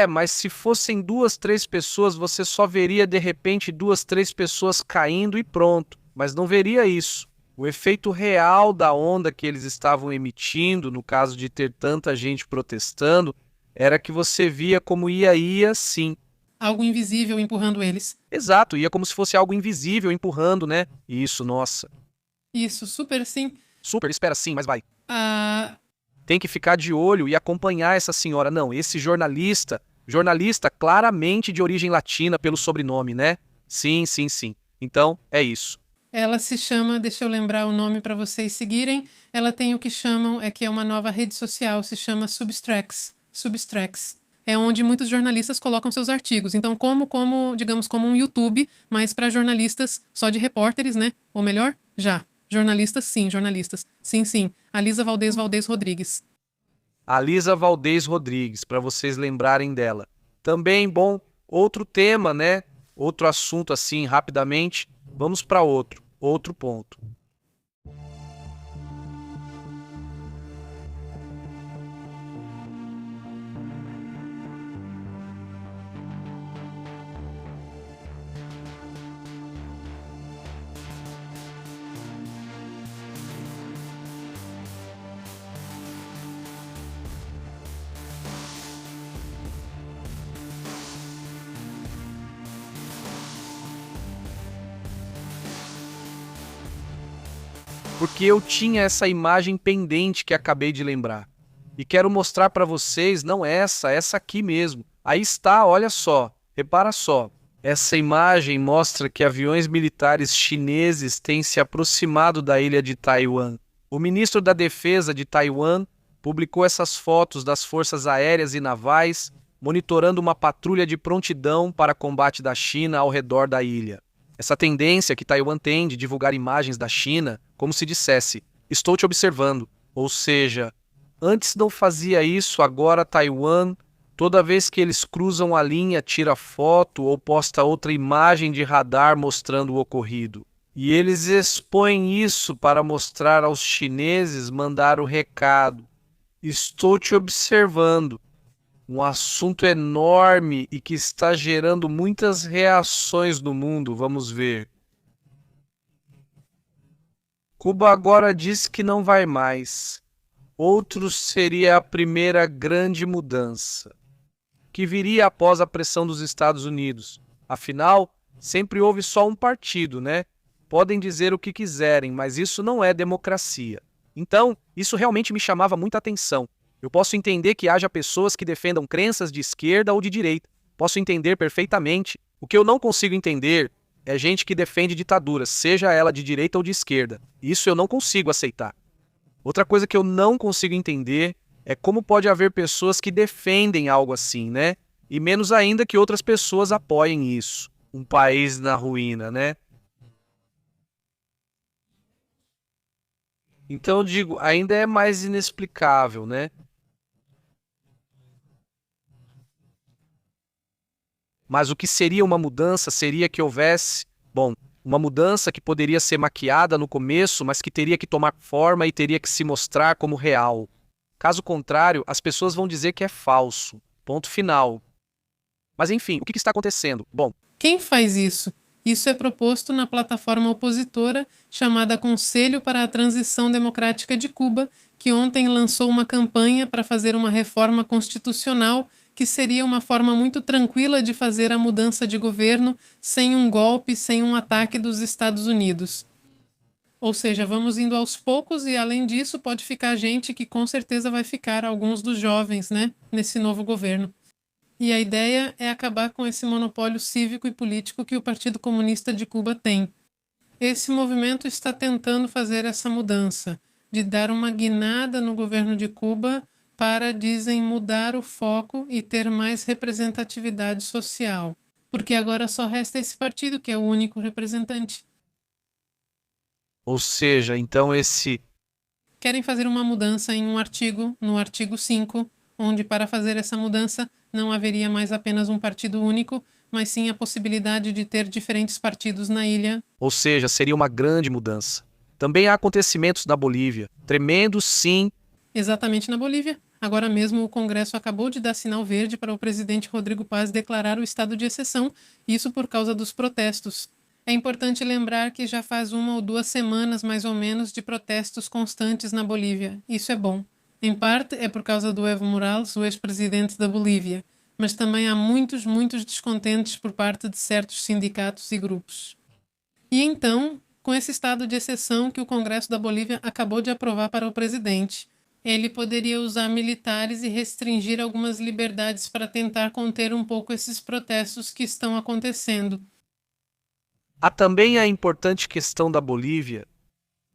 mas se fossem 2, 3 pessoas, você só veria de repente 2, 3 pessoas caindo e pronto. Mas não veria isso. O efeito real da onda que eles estavam emitindo, no caso de ter tanta gente protestando, era que você via como ia sim. Algo invisível empurrando eles. Exato, ia como se fosse algo invisível empurrando, né? Isso, nossa. Isso, super sim. Super, espera sim, mas vai. Ah, Tem que ficar de olho e acompanhar essa senhora. Não, esse jornalista claramente de origem latina pelo sobrenome, né? Sim, sim, sim. Então, é isso. ela se chama, deixa eu lembrar o nome para vocês seguirem. Ela tem o que chamam, que é uma nova rede social, se chama Substacks. Substacks. É onde muitos jornalistas colocam seus artigos. Então, digamos, como um YouTube, mas para jornalistas só de repórteres, né? Ou melhor, já. Jornalistas, sim, jornalistas. Sim, sim. Alisa Valdez Rodrigues. Alisa Valdez Rodrigues, para vocês lembrarem dela. Também, bom, outro tema, né? Outro assunto assim, rapidamente. Vamos para outro ponto. Porque eu tinha essa imagem pendente que acabei de lembrar. E quero mostrar para vocês, não essa aqui mesmo. Aí está, olha só, repara só. Essa imagem mostra que aviões militares chineses têm se aproximado da ilha de Taiwan. O ministro da Defesa de Taiwan publicou essas fotos das forças aéreas e navais monitorando uma patrulha de prontidão para combate da China ao redor da ilha. Essa tendência que Taiwan tem de divulgar imagens da China como se dissesse, estou te observando. Ou seja, antes não fazia isso, agora Taiwan, toda vez que eles cruzam a linha, tira foto ou posta outra imagem de radar mostrando o ocorrido. E eles expõem isso para mostrar aos chineses, mandar o recado. Estou te observando. Um assunto enorme e que está gerando muitas reações no mundo, vamos ver. Cuba agora diz que não vai mais. Outro seria a primeira grande mudança, que viria após a pressão dos Estados Unidos. Afinal, sempre houve só um partido, né? Podem dizer o que quiserem, mas isso não é democracia. Então, isso realmente me chamava muita atenção. Eu posso entender que haja pessoas que defendam crenças de esquerda ou de direita. Posso entender perfeitamente. O que eu não consigo entender é gente que defende ditaduras, seja ela de direita ou de esquerda. Isso eu não consigo aceitar. Outra coisa que eu não consigo entender é como pode haver pessoas que defendem algo assim, né? E menos ainda que outras pessoas apoiem isso. Um país na ruína, né? Então eu digo, ainda é mais inexplicável, né? Mas o que seria uma mudança seria que houvesse, bom, Uma mudança que poderia ser maquiada no começo, mas que teria que tomar forma e teria que se mostrar como real. Caso contrário, as pessoas vão dizer que é falso. Ponto final. Mas enfim, o que está acontecendo? Bom, Quem faz isso? Isso é proposto na plataforma opositora chamada Conselho para a Transição Democrática de Cuba, que ontem lançou uma campanha para fazer uma reforma constitucional que seria uma forma muito tranquila de fazer a mudança de governo sem um golpe, sem um ataque dos Estados Unidos. Ou seja, vamos indo aos poucos e, além disso, pode ficar gente que com certeza vai ficar, alguns dos jovens, né, nesse novo governo. E a ideia é acabar com esse monopólio cívico e político que o Partido Comunista de Cuba tem. Esse movimento está tentando fazer essa mudança, de dar uma guinada no governo de Cuba para, dizem, mudar o foco e ter mais representatividade social. Porque agora só resta esse partido, que é o único representante. ou seja, então Querem fazer uma mudança em um artigo, no artigo 5, onde para fazer essa mudança não haveria mais apenas um partido único, mas sim a possibilidade de ter diferentes partidos na ilha. Ou seja, seria uma grande mudança. Também há acontecimentos na Bolívia. Tremendos, sim. Exatamente na Bolívia. Agora mesmo o Congresso acabou de dar sinal verde para o presidente Rodrigo Paz declarar o estado de exceção, isso por causa dos protestos. É importante lembrar que já faz 1 ou 2 semanas, mais ou menos, de protestos constantes na Bolívia. Isso é bom. Em parte é por causa do Evo Morales, o ex-presidente da Bolívia, mas também há muitos descontentes por parte de certos sindicatos e grupos. E então, com esse estado de exceção que o Congresso da Bolívia acabou de aprovar para o presidente, ele poderia usar militares e restringir algumas liberdades para tentar conter um pouco esses protestos que estão acontecendo. Há também a importante questão da Bolívia.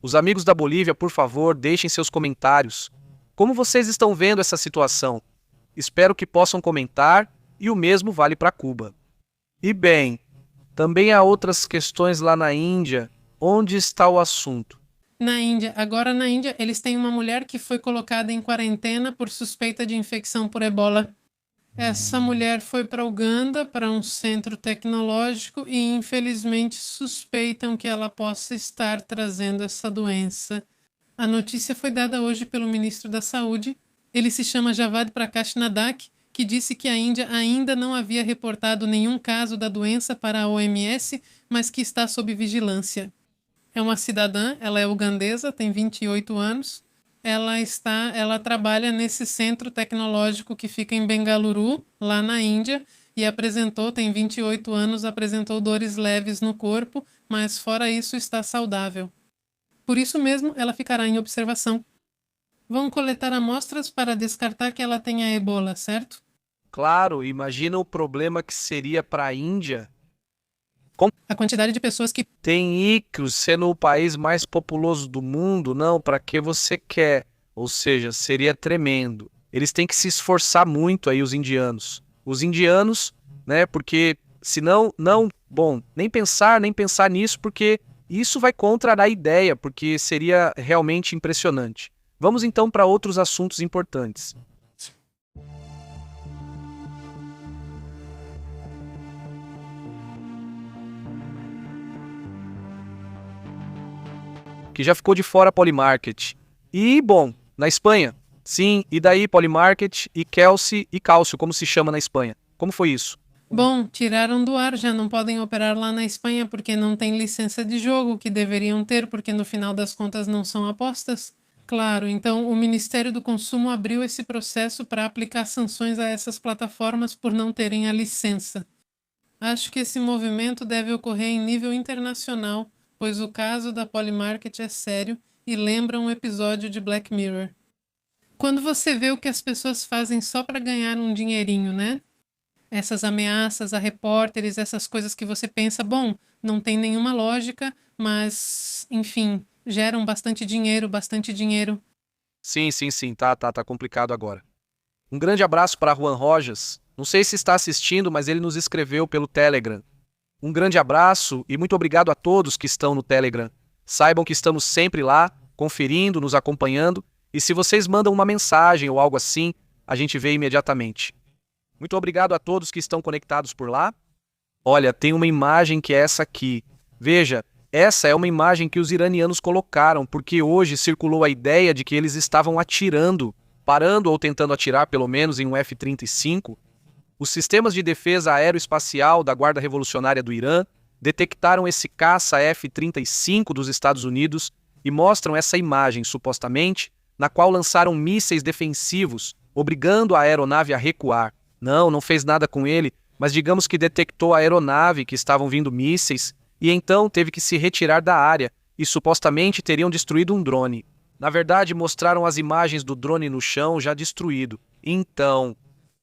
Os amigos da Bolívia, por favor, deixem seus comentários. Como vocês estão vendo essa situação? Espero que possam comentar, e o mesmo vale para Cuba. E bem, também há outras questões lá na Índia. Onde está o assunto? Agora na Índia, eles têm uma mulher que foi colocada em quarentena por suspeita de infecção por ebola. Essa mulher foi para Uganda, para um centro tecnológico, e infelizmente suspeitam que ela possa estar trazendo essa doença. A notícia foi dada hoje pelo ministro da Saúde. Ele se chama Javad Prakash Nadak, que disse que a Índia ainda não havia reportado nenhum caso da doença para a OMS, mas que está sob vigilância. É uma cidadã, ela é ugandesa, tem 28 anos. Ela trabalha nesse centro tecnológico que fica em Bengaluru, lá na Índia, e tem 28 anos, apresentou dores leves no corpo, mas fora isso está saudável. Por isso mesmo, ela ficará em observação. Vão coletar amostras para descartar que ela tenha ebola, certo? Claro, imagina o problema que seria para a Índia. A quantidade de pessoas que Tem ícaros sendo o país mais populoso do mundo, não, para que você quer? Ou seja, seria tremendo. Eles têm que se esforçar muito aí, os indianos. Os indianos, né, porque senão, nem pensar nisso, porque isso vai contra a ideia, porque seria realmente impressionante. Vamos então para outros assuntos importantes. Que já ficou de fora a Polymarket. E, bom, na Espanha. Sim, e daí Polymarket e Kelsey e Cálcio, como se chama na Espanha. Como foi isso? Bom, tiraram do ar, já não podem operar lá na Espanha porque não tem licença de jogo, que deveriam ter, porque no final das contas não são apostas. Claro, então o Ministério do Consumo abriu esse processo para aplicar sanções a essas plataformas por não terem a licença. Acho que esse movimento deve ocorrer em nível internacional, pois o caso da Polymarket é sério e lembra um episódio de Black Mirror. Quando você vê o que as pessoas fazem só para ganhar um dinheirinho, né? Essas ameaças a repórteres, essas coisas que você pensa, bom, não tem nenhuma lógica, mas, enfim, geram bastante dinheiro. Sim, tá complicado agora. Um grande abraço para Juan Rojas. Não sei se está assistindo, mas ele nos escreveu pelo Telegram. Um grande abraço e muito obrigado a todos que estão no Telegram. Saibam que estamos sempre lá, conferindo, nos acompanhando, e se vocês mandam uma mensagem ou algo assim, a gente vê imediatamente. Muito obrigado a todos que estão conectados por lá. Olha, tem uma imagem que é essa aqui. Veja, essa é uma imagem que os iranianos colocaram, porque hoje circulou a ideia de que eles estavam atirando, parando ou tentando atirar pelo menos em um F-35. Os sistemas de defesa aeroespacial da Guarda Revolucionária do Irã detectaram esse caça F-35 dos Estados Unidos e mostram essa imagem, supostamente, na qual lançaram mísseis defensivos, obrigando a aeronave a recuar. Não fez nada com ele, mas digamos que detectou a aeronave que estavam vindo mísseis e então teve que se retirar da área e supostamente teriam destruído um drone. Na verdade, mostraram as imagens do drone no chão já destruído. Então,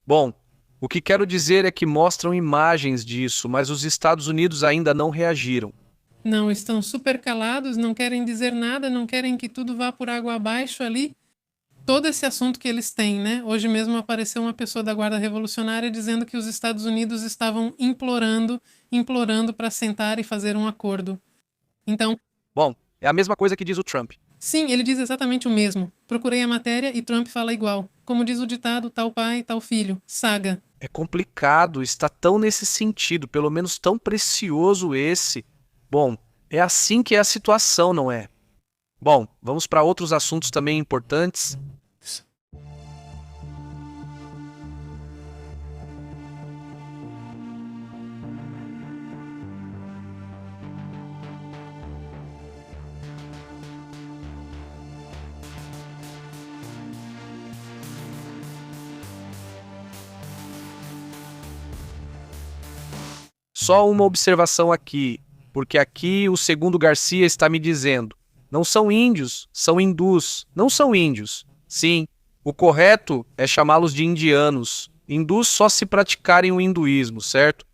bom, o que quero dizer é que mostram imagens disso, mas os Estados Unidos ainda não reagiram. Não, estão super calados, não querem dizer nada, não querem que tudo vá por água abaixo ali. Todo esse assunto que eles têm, né? Hoje mesmo apareceu uma pessoa da Guarda Revolucionária dizendo que os Estados Unidos estavam implorando para sentar e fazer um acordo. Então, Bom, é a mesma coisa que diz o Trump. sim, ele diz exatamente o mesmo. Procurei a matéria e Trump fala igual. Como diz o ditado, tal pai, tal filho. Saga. É complicado, está tão nesse sentido, pelo menos tão precioso esse. Bom, é assim que é a situação, não é? Bom, vamos para outros assuntos também importantes. Só uma observação aqui, porque aqui o segundo Garcia está me dizendo: não são índios, são hindus. Não são índios. Sim, o correto é chamá-los de indianos. Hindus só se praticarem o hinduísmo, certo?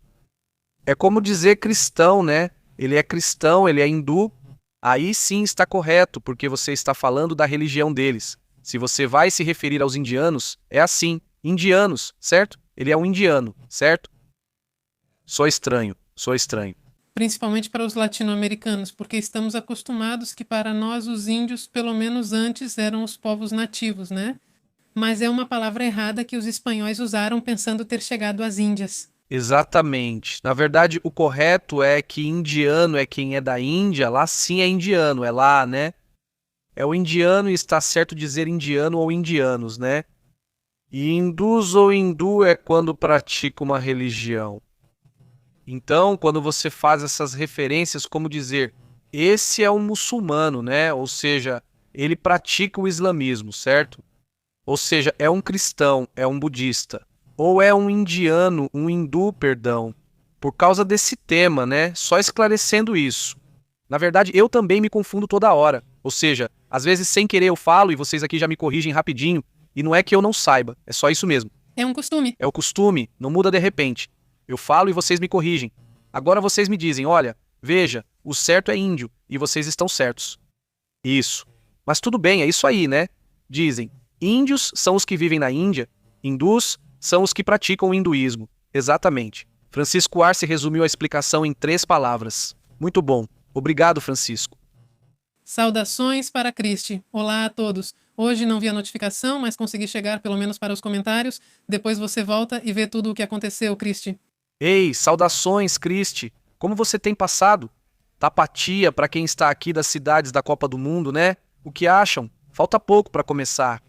É como dizer cristão, né? Ele é cristão, ele é hindu. Aí sim está correto, porque você está falando da religião deles. Se você vai se referir aos indianos, é assim, indianos, certo? Ele é um indiano, certo? Sou estranho. Principalmente para os latino-americanos, porque estamos acostumados que para nós os índios, pelo menos antes, eram os povos nativos, né? Mas é uma palavra errada que os espanhóis usaram pensando ter chegado às Índias. Exatamente. Na verdade, o correto é que indiano é quem é da Índia, lá sim é indiano, é lá, né? É o indiano e está certo dizer indiano ou indianos, né? E hindus ou hindu é quando pratica uma religião. Então, quando você faz essas referências, como dizer, esse é um muçulmano, né? Ou seja, ele pratica o islamismo, certo? Ou seja, é um cristão, é um budista. Ou é um indiano, um hindu, perdão. Por causa desse tema, né? Só esclarecendo isso. Na verdade, eu também me confundo toda hora. Ou seja, às vezes sem querer eu falo e vocês aqui já me corrigem rapidinho. E não é que eu não saiba, é só isso mesmo. É um costume. É o costume, não muda de repente. Eu falo e vocês me corrigem. Agora vocês me dizem, olha, veja, o certo é índio e vocês estão certos. Isso. Mas tudo bem, é isso aí, né? Dizem, índios são os que vivem na Índia, hindus são os que praticam o hinduísmo. Exatamente. Francisco Arce resumiu a explicação em 3 palavras. Muito bom. Obrigado, Francisco. Saudações para Cristi. Olá a todos. Hoje não vi a notificação, mas consegui chegar pelo menos para os comentários. Depois você volta e vê tudo o que aconteceu, Cristi. Ei, saudações, Cristi. Como você tem passado? Tapatia para quem está aqui das cidades da Copa do Mundo, né? O que acham? Falta pouco para começar.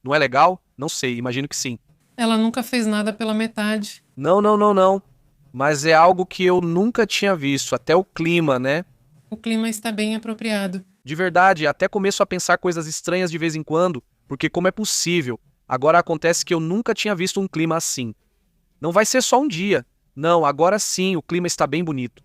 Não é legal? Não sei, imagino que sim. Ela nunca fez nada pela metade. Não. Mas é algo que eu nunca tinha visto, até o clima, né? O clima está bem apropriado. De verdade, até começo a pensar coisas estranhas de vez em quando, porque como é possível? Agora acontece que eu nunca tinha visto um clima assim. Não vai ser só um dia. Não, agora sim, o clima está bem bonito.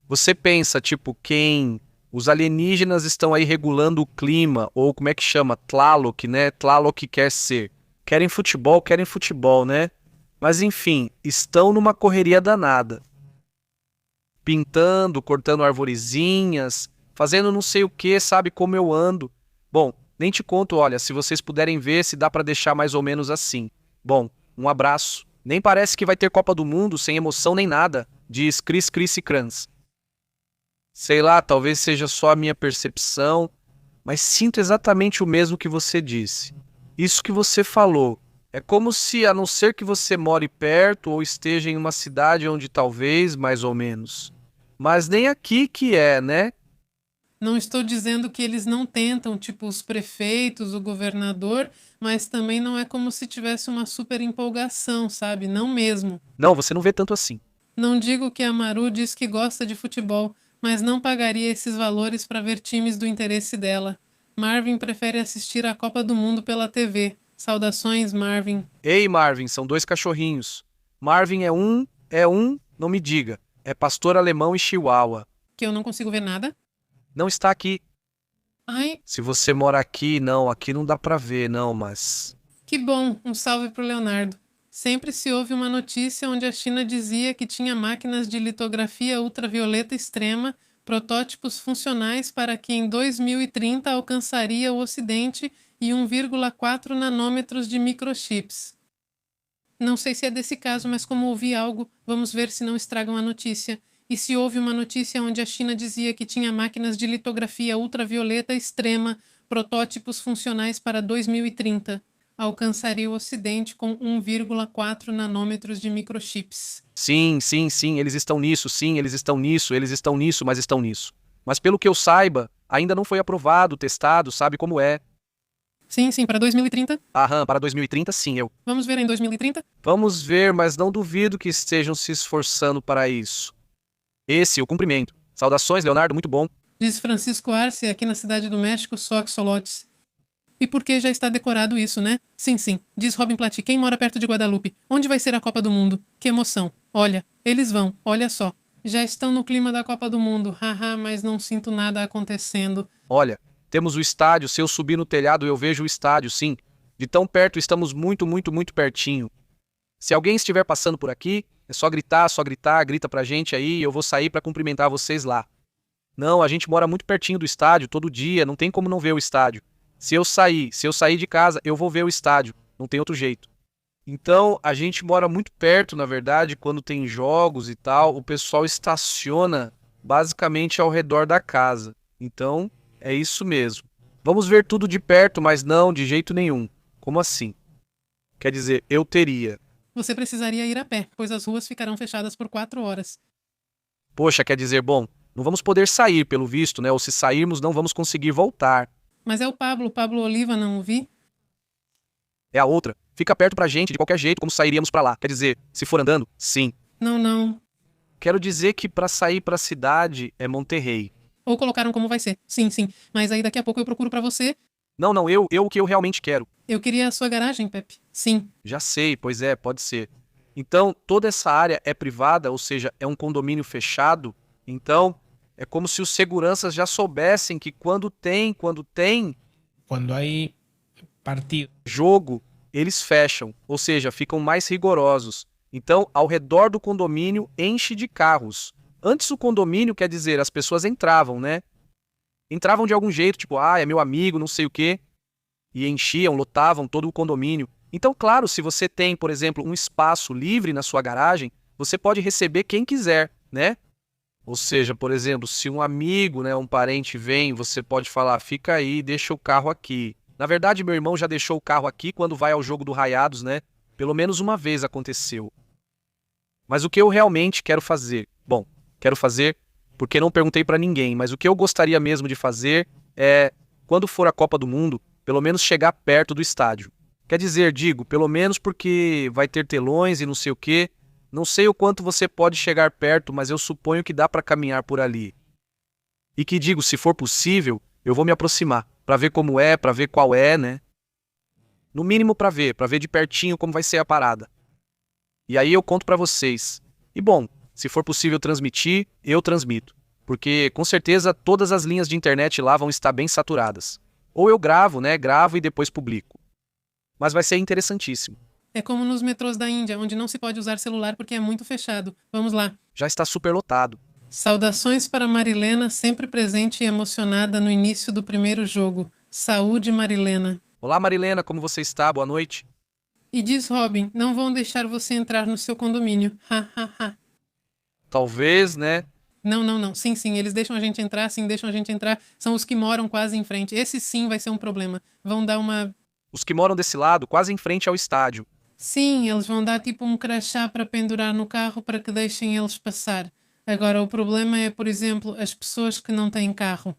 Você pensa, tipo, quem? Os alienígenas estão aí regulando o clima, ou como é que chama? Tlaloc, né? Tlaloc quer ser. Querem futebol, né? Mas enfim, estão numa correria danada. Pintando, cortando arvorezinhas, fazendo não sei o que, sabe como eu ando. Bom, nem te conto, olha, se vocês puderem ver se dá pra deixar mais ou menos assim. Bom, um abraço. Nem parece que vai ter Copa do Mundo sem emoção nem nada, diz Cris Crans. Sei lá, talvez seja só a minha percepção, mas sinto exatamente o mesmo que você disse. Isso que você falou. É como se, a não ser que você more perto ou esteja em uma cidade onde talvez, mais ou menos, Mas nem aqui que é, né? Não estou dizendo que eles não tentam, tipo os prefeitos, o governador, mas também não é como se tivesse uma super empolgação, sabe? Não mesmo. Não, você não vê tanto assim. Não digo que a Maru diz que gosta de futebol, mas não pagaria esses valores para ver times do interesse dela. Marvin prefere assistir a Copa do Mundo pela TV. Saudações, Marvin. Ei, Marvin, são dois cachorrinhos. Marvin não me diga. É pastor alemão e chihuahua. Que eu não consigo ver nada? Não está aqui. Ai, Se você mora aqui, não, aqui não dá pra ver, não, mas... que bom, um salve pro Leonardo. Sempre se ouve uma notícia onde a China dizia que tinha máquinas de litografia ultravioleta extrema, protótipos funcionais para que em 2030 alcançaria o Ocidente e 1,4 nanômetros de microchips. Não sei se é desse caso, mas como ouvi algo, vamos ver se não estragam a notícia. E se houve uma notícia onde a China dizia que tinha máquinas de litografia ultravioleta extrema, protótipos funcionais para 2030, alcançaria o Ocidente com 1,4 nanômetros de microchips. Sim, eles estão nisso, eles estão nisso, mas estão nisso. Mas pelo que eu saiba, ainda não foi aprovado, testado, sabe como é. Sim, para 2030. Aham, para 2030 sim, eu. Vamos ver em 2030? Vamos ver, mas não duvido que estejam se esforçando para isso. Esse, o cumprimento. Saudações, Leonardo, muito bom. Diz Francisco Arce, aqui na Cidade do México, Soaxolotes. E porque já está decorado isso, né? Sim. Diz Robin Platy, quem mora perto de Guadalupe? Onde vai ser a Copa do Mundo? Que emoção. Olha, eles vão, olha só. Já estão no clima da Copa do Mundo. Haha, mas não sinto nada acontecendo. Olha, temos o estádio, se eu subir no telhado eu vejo o estádio, sim. De tão perto estamos muito pertinho. Se alguém estiver passando por aqui, é só gritar, grita pra gente aí e eu vou sair pra cumprimentar vocês lá. Não, a gente mora muito pertinho do estádio, todo dia, não tem como não ver o estádio. Se eu sair de casa, eu vou ver o estádio, não tem outro jeito. Então, a gente mora muito perto, na verdade, quando tem jogos e tal, o pessoal estaciona basicamente ao redor da casa. Então, é isso mesmo. Vamos ver tudo de perto, mas não, de jeito nenhum. Como assim? Quer dizer, eu teria. Você precisaria ir a pé, pois as ruas ficarão fechadas por 4 horas. Poxa, quer dizer, bom, não vamos poder sair, pelo visto, né? Ou se sairmos, não vamos conseguir voltar. Mas é o Pablo Oliva, não o vi? É a outra. Fica perto pra gente, de qualquer jeito, como sairíamos pra lá. Quer dizer, se for andando, sim. Não. Quero dizer que pra sair pra cidade é Monterrey. Ou colocaram como vai ser. Sim. Mas aí daqui a pouco eu procuro pra você. Não, eu o que eu realmente quero. Eu queria a sua garagem, Pepe. Sim. Já sei, pois é, pode ser. Então, toda essa área é privada, ou seja, é um condomínio fechado. Então, é como se os seguranças já soubessem que quando tem Cuando hay partido. jogo, eles fecham, ou seja, ficam mais rigorosos. Então, ao redor do condomínio, enche de carros. Antes o condomínio, quer dizer, as pessoas entravam, né? Entravam de algum jeito, tipo, é meu amigo, não sei o quê. E enchiam, lotavam todo o condomínio. Então, claro, se você tem, por exemplo, um espaço livre na sua garagem, você pode receber quem quiser, né? Ou seja, por exemplo, se um amigo, né, um parente vem, você pode falar, fica aí, deixa o carro aqui. Na verdade, meu irmão já deixou o carro aqui quando vai ao jogo do Rayados, né? Pelo menos uma vez aconteceu. Mas o que eu realmente quero fazer? Bom, quero fazer porque não perguntei pra ninguém, mas o que eu gostaria mesmo de fazer é, quando for a Copa do Mundo, pelo menos chegar perto do estádio. Quer dizer, digo, pelo menos porque vai ter telões e não sei o quê. Não sei o quanto você pode chegar perto, mas eu suponho que dá pra caminhar por ali. E que digo, se for possível, eu vou me aproximar, pra ver como é, pra ver qual é, né? No mínimo pra ver de pertinho como vai ser a parada. E aí eu conto pra vocês. E bom, se for possível transmitir, eu transmito. Porque com certeza todas as linhas de internet lá vão estar bem saturadas. Ou eu gravo, né? Gravo e depois publico. Mas vai ser interessantíssimo. É como nos metrôs da Índia, onde não se pode usar celular porque é muito fechado. Vamos lá. Já está super lotado. Saudações para Marilena, sempre presente e emocionada no início do primeiro jogo. Saúde, Marilena. Olá, Marilena, como você está? Boa noite. E diz Robin, não vão deixar você entrar no seu condomínio. Ha. Talvez, né? Não. Sim, eles deixam a gente entrar, sim, deixam a gente entrar. São os que moram quase em frente. Esse sim vai ser um problema. Vão dar uma... Os que moram desse lado, quase em frente ao estádio. Sim, eles vão dar tipo um crachá para pendurar no carro para que deixem eles passar. Agora, o problema é, por exemplo, as pessoas que não têm carro.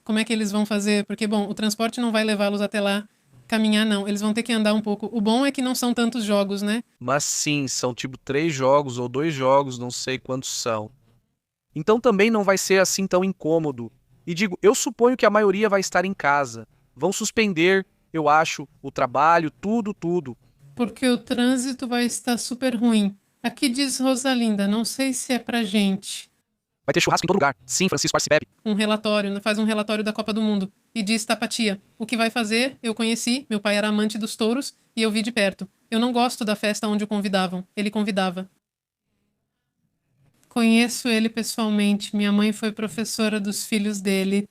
Como é que eles vão fazer? Porque, bom, o transporte não vai levá-los até lá. Caminhar, não. Eles vão ter que andar um pouco. O bom é que não são tantos jogos, né? Mas sim, são tipo 3 jogos ou 2 jogos, não sei quantos são. Então também não vai ser assim tão incômodo. E digo, eu suponho que a maioria vai estar em casa. Vão suspender, eu acho, o trabalho, tudo. Porque o trânsito vai estar super ruim. Aqui diz Rosalinda, não sei se é pra gente. Vai ter churrasco em todo lugar. Sim, Francisco Arcebebe. Um relatório, faz um relatório da Copa do Mundo. E diz Tapatia. O que vai fazer? Eu conheci, meu pai era amante dos touros e eu vi de perto. Eu não gosto da festa onde o convidavam. Ele convidava. Conheço ele pessoalmente. Minha mãe foi professora dos filhos dele.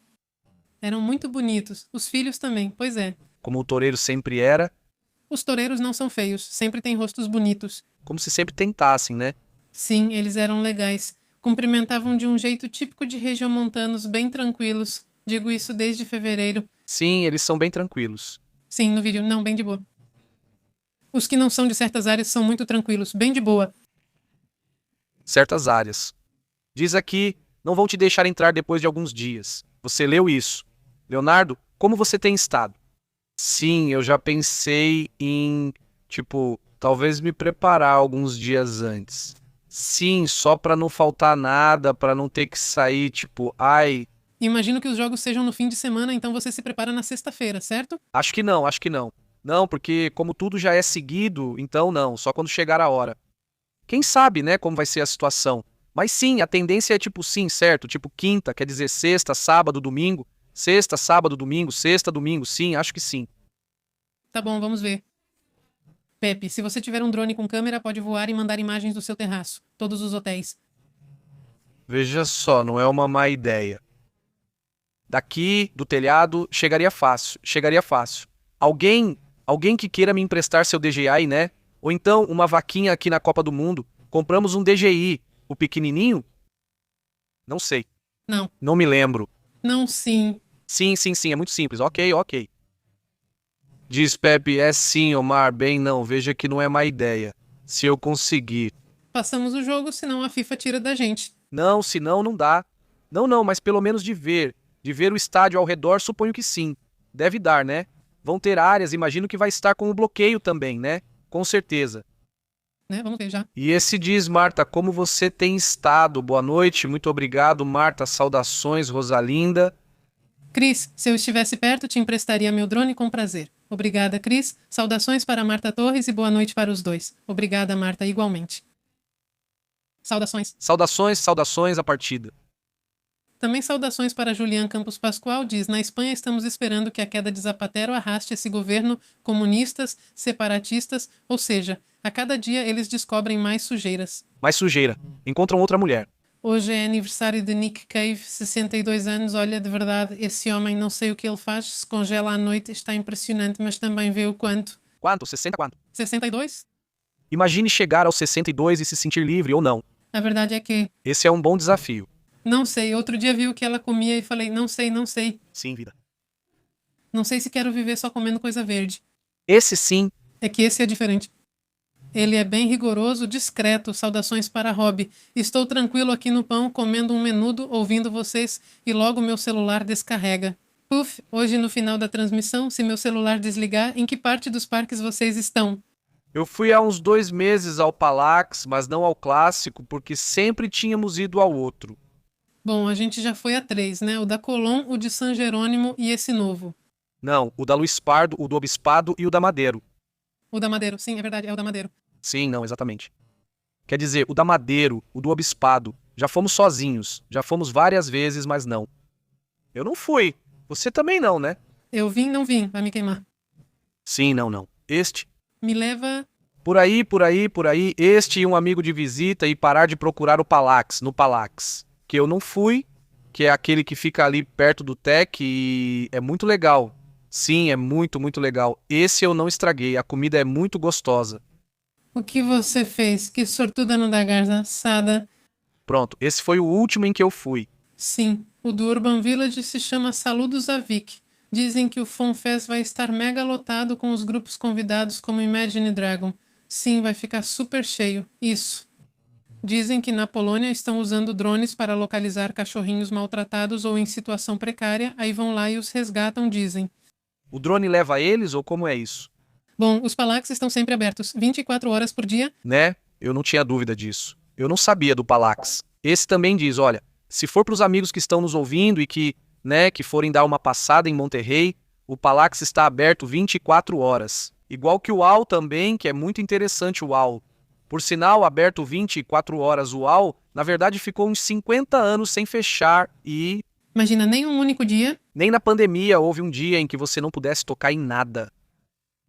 Eram muito bonitos. Os filhos também, pois é. Como o toureiro sempre era, Os toureiros não são feios, sempre têm rostos bonitos. como se sempre tentassem, né? Sim, eles eram legais. Cumprimentavam de um jeito típico de regiomontanos, bem tranquilos. Digo isso desde fevereiro. Sim, eles são bem tranquilos. Sim, no vídeo, não, bem de boa. Os que não são de certas áreas são muito tranquilos, bem de boa. Certas áreas. Diz aqui, não vão te deixar entrar depois de alguns dias. Você leu isso. Leonardo, como você tem estado? Sim, eu já pensei em, tipo, talvez me preparar alguns dias antes. Sim, só pra não faltar nada, pra não ter que sair, tipo, ai, Imagino que os jogos sejam no fim de semana, então você se prepara na sexta-feira, certo? acho que não, acho que não. Não, porque como tudo já é seguido, então não, só quando chegar a hora. Quem sabe, né, como vai ser a situação. Mas sim, a tendência é tipo sim, certo? Tipo quinta, quer dizer sexta, sábado, domingo. Sexta, sábado, domingo, sexta, domingo, sim, acho que sim. Tá bom, vamos ver. Pepe, se você tiver um drone com câmera, pode voar e mandar imagens do seu terraço. Todos os hotéis. Veja só, não é uma má ideia. Daqui, do telhado, chegaria fácil, chegaria fácil. Alguém que queira me emprestar seu DJI, né? Ou então uma vaquinha aqui na Copa do Mundo. Compramos um DJI, o pequenininho? Não sei, Não. não me lembro. Não, sim. Sim, é muito simples. Ok. Diz Pepe, é sim, Omar, bem não, veja que não é má ideia. Se eu conseguir. Passamos o jogo, senão a FIFA tira da gente. Não, senão não dá. Não, mas pelo menos de ver. De ver o estádio ao redor, suponho que sim. Deve dar, né? Vão ter áreas, imagino que vai estar com o bloqueio também, né? Com certeza. Né? Vamos ver já. E esse diz, Marta, como você tem estado? Boa noite, muito obrigado, Marta. Saudações, Rosalinda. Cris, se eu estivesse perto, te emprestaria meu drone com prazer. Obrigada, Cris. Saudações para Marta Torres e boa noite para os dois. Obrigada, Marta, igualmente. Saudações. Saudações a partida. Também saudações para Julián Campos Pascoal, diz: na Espanha estamos esperando que a queda de Zapatero arraste esse governo comunistas, separatistas, ou seja, a cada dia eles descobrem mais sujeiras. Mais sujeira. Encontram outra mulher. Hoje é aniversário de Nick Cave, 62 anos. Olha, de verdade, esse homem não sei o que ele faz, se congela à noite, está impressionante, mas também vê o quanto. Quanto? 60 quanto? 62? Imagine chegar aos 62 e se sentir livre ou não. A verdade é que Esse é um bom desafio. não sei. Outro dia vi o que ela comia e falei, não sei. Sim, vida. Não sei se quero viver só comendo coisa verde. Esse sim. É que esse é diferente. Ele é bem rigoroso, discreto. Saudações para Rob. Estou tranquilo aqui no pão, comendo um menudo, ouvindo vocês, e logo meu celular descarrega. Puf, hoje no final da transmissão, se meu celular desligar, em que parte dos parques vocês estão? Eu fui há uns 2 meses ao Palax, mas não ao Clássico, porque sempre tínhamos ido ao outro. Bom, a gente já foi a 3, né? O da Colón, o de San Jerônimo e esse novo. Não, o da Luís Pardo, o do Obispado e o da Madeiro. O da Madeiro, sim, é verdade, é o da Madeiro. Sim, não, exatamente. Quer dizer, o da Madeiro, o do Obispado. Já fomos sozinhos. Já fomos várias vezes, mas não. Eu não fui. Você também não, né? Eu vim, não vim, vai me queimar. Sim, não. Este. Me leva... Por aí. Este e um amigo de visita e parar de procurar o Palax, no Palax. Que eu não fui, que é aquele que fica ali perto do Tec e é muito legal. Sim, é muito legal. Esse eu não estraguei, a comida é muito gostosa. O que você fez? Que sortuda no da garça assada. Pronto, esse foi o último em que eu fui. Sim, o do Urban Village se chama Saludos a Vic. Dizem que o FonFest vai estar mega lotado com os grupos convidados como Imagine Dragon. Sim, vai ficar super cheio. Isso. Dizem que na Polônia estão usando drones para localizar cachorrinhos maltratados ou em situação precária, aí vão lá e os resgatam, dizem. O drone leva eles ou como é isso? Bom, os Palacs estão sempre abertos, 24 horas por dia. Né? Eu não tinha dúvida disso. Eu não sabia do Palax. Esse também diz, olha, se for para os amigos que estão nos ouvindo e que forem dar uma passada em Monterrey, o Palax está aberto 24 horas. Igual que o UAU também, que é muito interessante o UAU. Por sinal, aberto 24 horas o UAU, na verdade ficou uns 50 anos sem fechar e... Imagina, nem um único dia. Nem na pandemia houve um dia em que você não pudesse tocar em nada.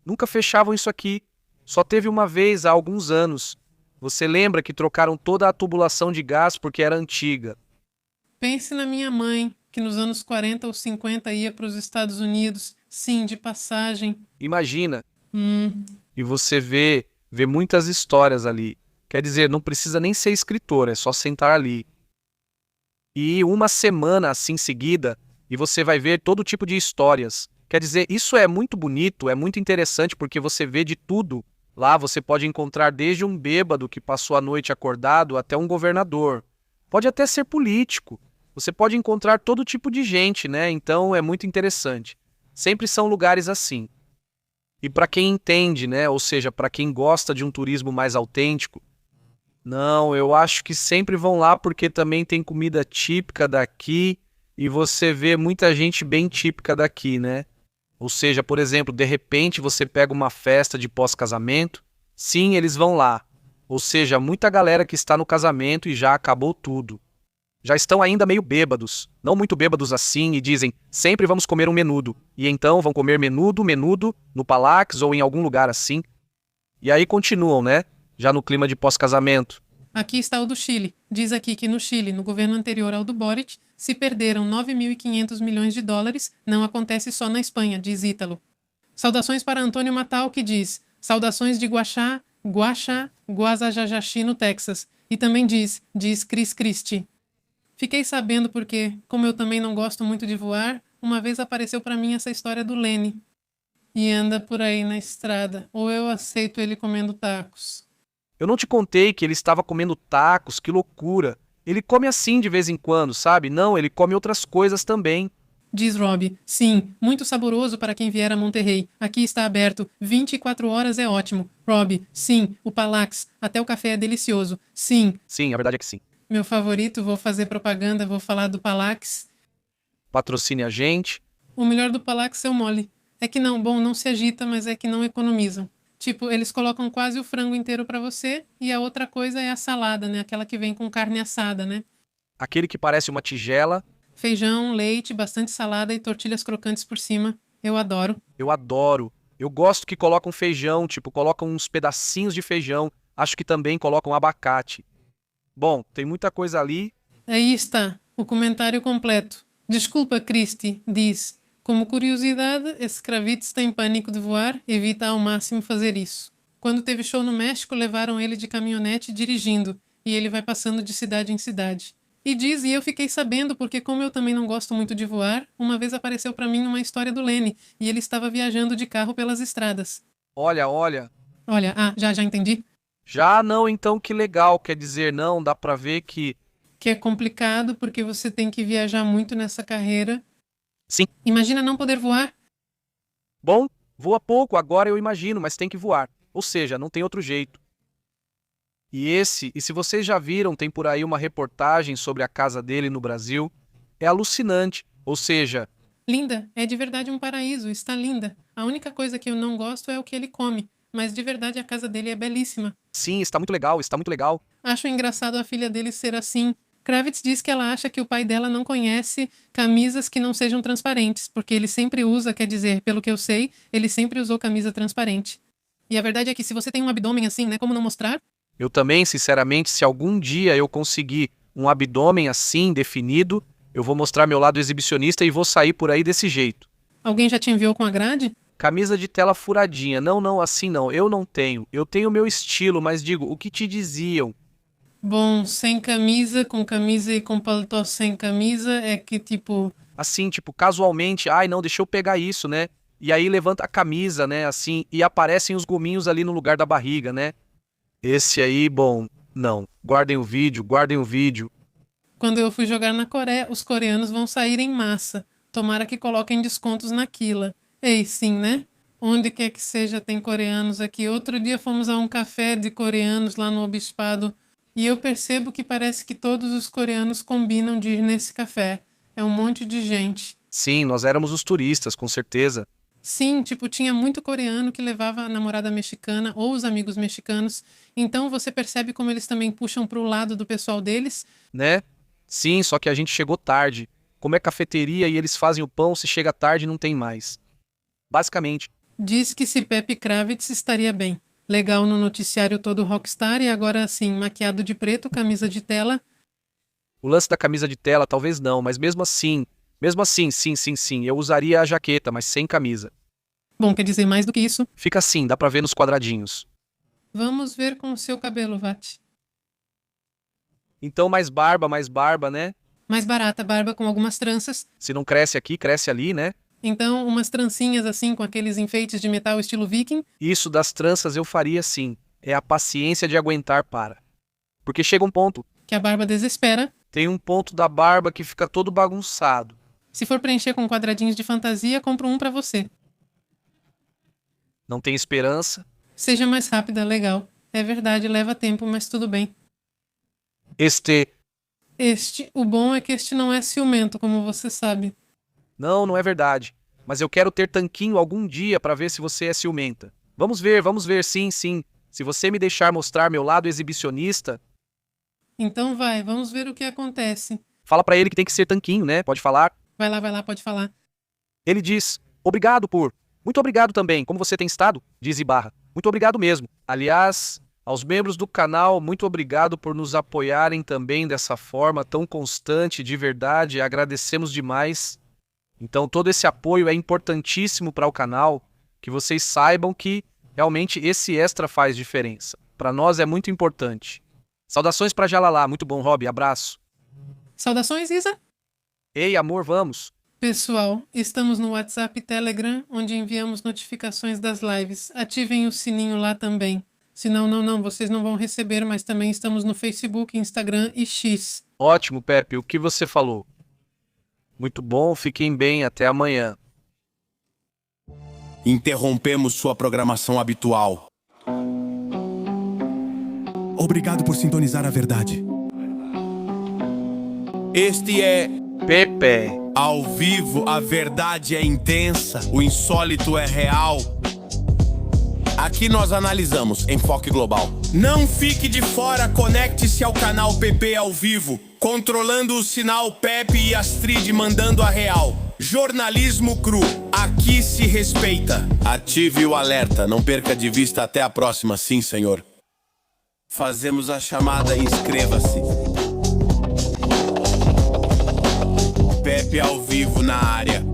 Nunca fechavam isso aqui. Só teve uma vez há alguns anos. Você lembra que trocaram toda a tubulação de gás porque era antiga. Pense na minha mãe, que nos anos 40 ou 50 ia para os Estados Unidos. Sim, de passagem. Imagina. E você vê muitas histórias ali. Quer dizer, não precisa nem ser escritor, é só sentar ali. E uma semana assim seguida, e você vai ver todo tipo de histórias. Quer dizer, isso é muito bonito, é muito interessante porque você vê de tudo. Lá você pode encontrar desde um bêbado que passou a noite acordado até um governador. Pode até ser político. Você pode encontrar todo tipo de gente, né? Então é muito interessante. Sempre são lugares assim. E para quem entende, né? Ou seja, para quem gosta de um turismo mais autêntico, não, eu acho que sempre vão lá porque também tem comida típica daqui e você vê muita gente bem típica daqui, né? Ou seja, por exemplo, de repente você pega uma festa de pós-casamento, sim, eles vão lá. Ou seja, muita galera que está no casamento e já acabou tudo. Já estão ainda meio bêbados, não muito bêbados assim, e dizem, sempre vamos comer um menudo. E então vão comer menudo, no Palax ou em algum lugar assim. E aí continuam, né? Já no clima de pós-casamento. Aqui está o do Chile. Diz aqui que no Chile, no governo anterior ao do Boric, se perderam 9.500 milhões de dólares. Não acontece só na Espanha, diz Ítalo. Saudações para Antônio Matal, que diz, saudações de Guaxá, Guazajajaxi, no Texas. E também diz Cris Christi. Fiquei sabendo porque, como eu também não gosto muito de voar, uma vez apareceu para mim essa história do Lene. E anda por aí na estrada, ou eu aceito ele comendo tacos. Eu não te contei que ele estava comendo tacos, que loucura. Ele come assim de vez em quando, sabe? Não, ele come outras coisas também. Diz Rob, sim, muito saboroso para quem vier a Monterrey. Aqui está aberto, 24 horas é ótimo. Rob, sim, o Palax, até o café é delicioso. Sim. Sim, a verdade é que sim. Meu favorito, vou fazer propaganda, vou falar do Palax. Patrocine a gente. O melhor do Palax é o mole. É que não se agita, mas é que não economizam. Tipo, eles colocam quase o frango inteiro pra você e a outra coisa é a salada, né? Aquela que vem com carne assada, né? Aquele que parece uma tigela. Feijão, leite, bastante salada e tortilhas crocantes por cima. Eu adoro. Eu adoro. Eu gosto que colocam feijão, tipo, colocam uns pedacinhos de feijão. Acho que também colocam abacate. Bom, tem muita coisa ali. Aí está, o comentário completo. Desculpa, Christy, diz. Como curiosidade, esse Kravitz tem pânico de voar, evita ao máximo fazer isso. Quando teve show no México, levaram ele de caminhonete dirigindo, e ele vai passando de cidade em cidade. E diz, e eu fiquei sabendo, porque como eu também não gosto muito de voar, uma vez apareceu pra mim uma história do Lene, e ele estava viajando de carro pelas estradas. Olha. Olha, já entendi. Já não, então que legal. Quer dizer, não, dá pra ver que... Que é complicado, porque você tem que viajar muito nessa carreira. Sim. Imagina não poder voar. Bom, voa pouco, agora eu imagino, mas tem que voar. Ou seja, não tem outro jeito. E se vocês já viram, tem por aí uma reportagem sobre a casa dele no Brasil. É alucinante. Ou seja... Linda, é de verdade um paraíso, está linda. A única coisa que eu não gosto é o que ele come. Mas de verdade a casa dele é belíssima. Sim, está muito legal, está muito legal. Acho engraçado a filha dele ser assim. Kravitz diz que ela acha que o pai dela não conhece camisas que não sejam transparentes, porque ele sempre usa, quer dizer, pelo que eu sei, ele sempre usou camisa transparente. E a verdade é que se você tem um abdômen assim, né, como não mostrar? Eu também, sinceramente, se algum dia eu conseguir um abdômen assim, definido, eu vou mostrar meu lado exibicionista e vou sair por aí desse jeito. Alguém já te enviou com a grade? Camisa de tela furadinha. Não, assim não. Eu não tenho. Eu tenho meu estilo, mas digo, o que te diziam? Bom, sem camisa, com camisa e com paletó sem camisa, é que tipo... Assim, tipo, casualmente, ai não, deixa eu pegar isso, né? E aí levanta a camisa, né, assim, e aparecem os gominhos ali no lugar da barriga, né? Esse aí, bom, não. Guardem o vídeo, guardem o vídeo. Quando eu fui jogar na Coreia, os coreanos vão sair em massa. Tomara que coloquem descontos naquilo. Ei, sim, né? Onde quer que seja tem coreanos aqui. Outro dia fomos a um café de coreanos lá no Obispado e eu percebo que parece que todos os coreanos combinam de ir nesse café. É um monte de gente. Sim, nós éramos os turistas, com certeza. Sim, tipo, tinha muito coreano que levava a namorada mexicana ou os amigos mexicanos. Então você percebe como eles também puxam pro lado do pessoal deles. Né? Sim, só que a gente chegou tarde. Como é cafeteria e eles fazem o pão, se chega tarde não tem mais. Basicamente. Diz que se Pepe Kravitz estaria bem. Legal no noticiário todo rockstar e agora assim, maquiado de preto, camisa de tela. O lance da camisa de tela talvez não, mas mesmo assim, sim, eu usaria a jaqueta, mas sem camisa. Bom, quer dizer mais do que isso? Fica assim, dá pra ver nos quadradinhos. Vamos ver com o seu cabelo, Vati. Então mais barba, né? Mais barata, barba com algumas tranças. Se não cresce aqui, cresce ali, né? Então, umas trancinhas assim com aqueles enfeites de metal estilo viking. Isso das tranças eu faria sim. É a paciência de aguentar para. Porque chega um ponto. Que a barba desespera. Tem um ponto da barba que fica todo bagunçado. Se for preencher com quadradinhos de fantasia, compro um pra você. Não tem esperança. Seja mais rápida, legal. É verdade, leva tempo, mas tudo bem. O bom é que este não é ciumento, como você sabe. Não é verdade. Mas eu quero ter tanquinho algum dia pra ver se você é ciumenta. Vamos ver, sim. Se você me deixar mostrar meu lado exibicionista... Então vai, vamos ver o que acontece. Fala pra ele que tem que ser tanquinho, né? Pode falar. Vai lá, pode falar. Ele diz, obrigado por... Muito obrigado também, como você tem estado? Diz Ibarra. Muito obrigado mesmo. Aliás, aos membros do canal, muito obrigado por nos apoiarem também dessa forma tão constante, de verdade. Agradecemos demais. Então todo esse apoio é importantíssimo para o canal, que vocês saibam que realmente esse extra faz diferença. Para nós é muito importante. Saudações para Jalalá, muito bom, Rob, abraço. Saudações, Isa. Ei, amor, vamos. Pessoal, estamos no WhatsApp e Telegram, onde enviamos notificações das lives. Ativem o sininho lá também. Senão, não, vocês não vão receber, mas também estamos no Facebook, Instagram e X. Ótimo, Pepe, o que você falou? Muito bom, fiquem bem, até amanhã. Interrompemos sua programação habitual. Obrigado por sintonizar a verdade. Este é Pepe. Ao Vivo, a verdade é intensa, o insólito é real. Aqui nós analisamos enfoque global. Não fique de fora, conecte-se ao canal PP Ao Vivo, controlando o sinal Pepe e Astrid mandando a real. Jornalismo cru, aqui se respeita. Ative o alerta, não perca de vista, até a próxima, sim senhor. Fazemos a chamada, inscreva-se. Pepe Ao Vivo na área.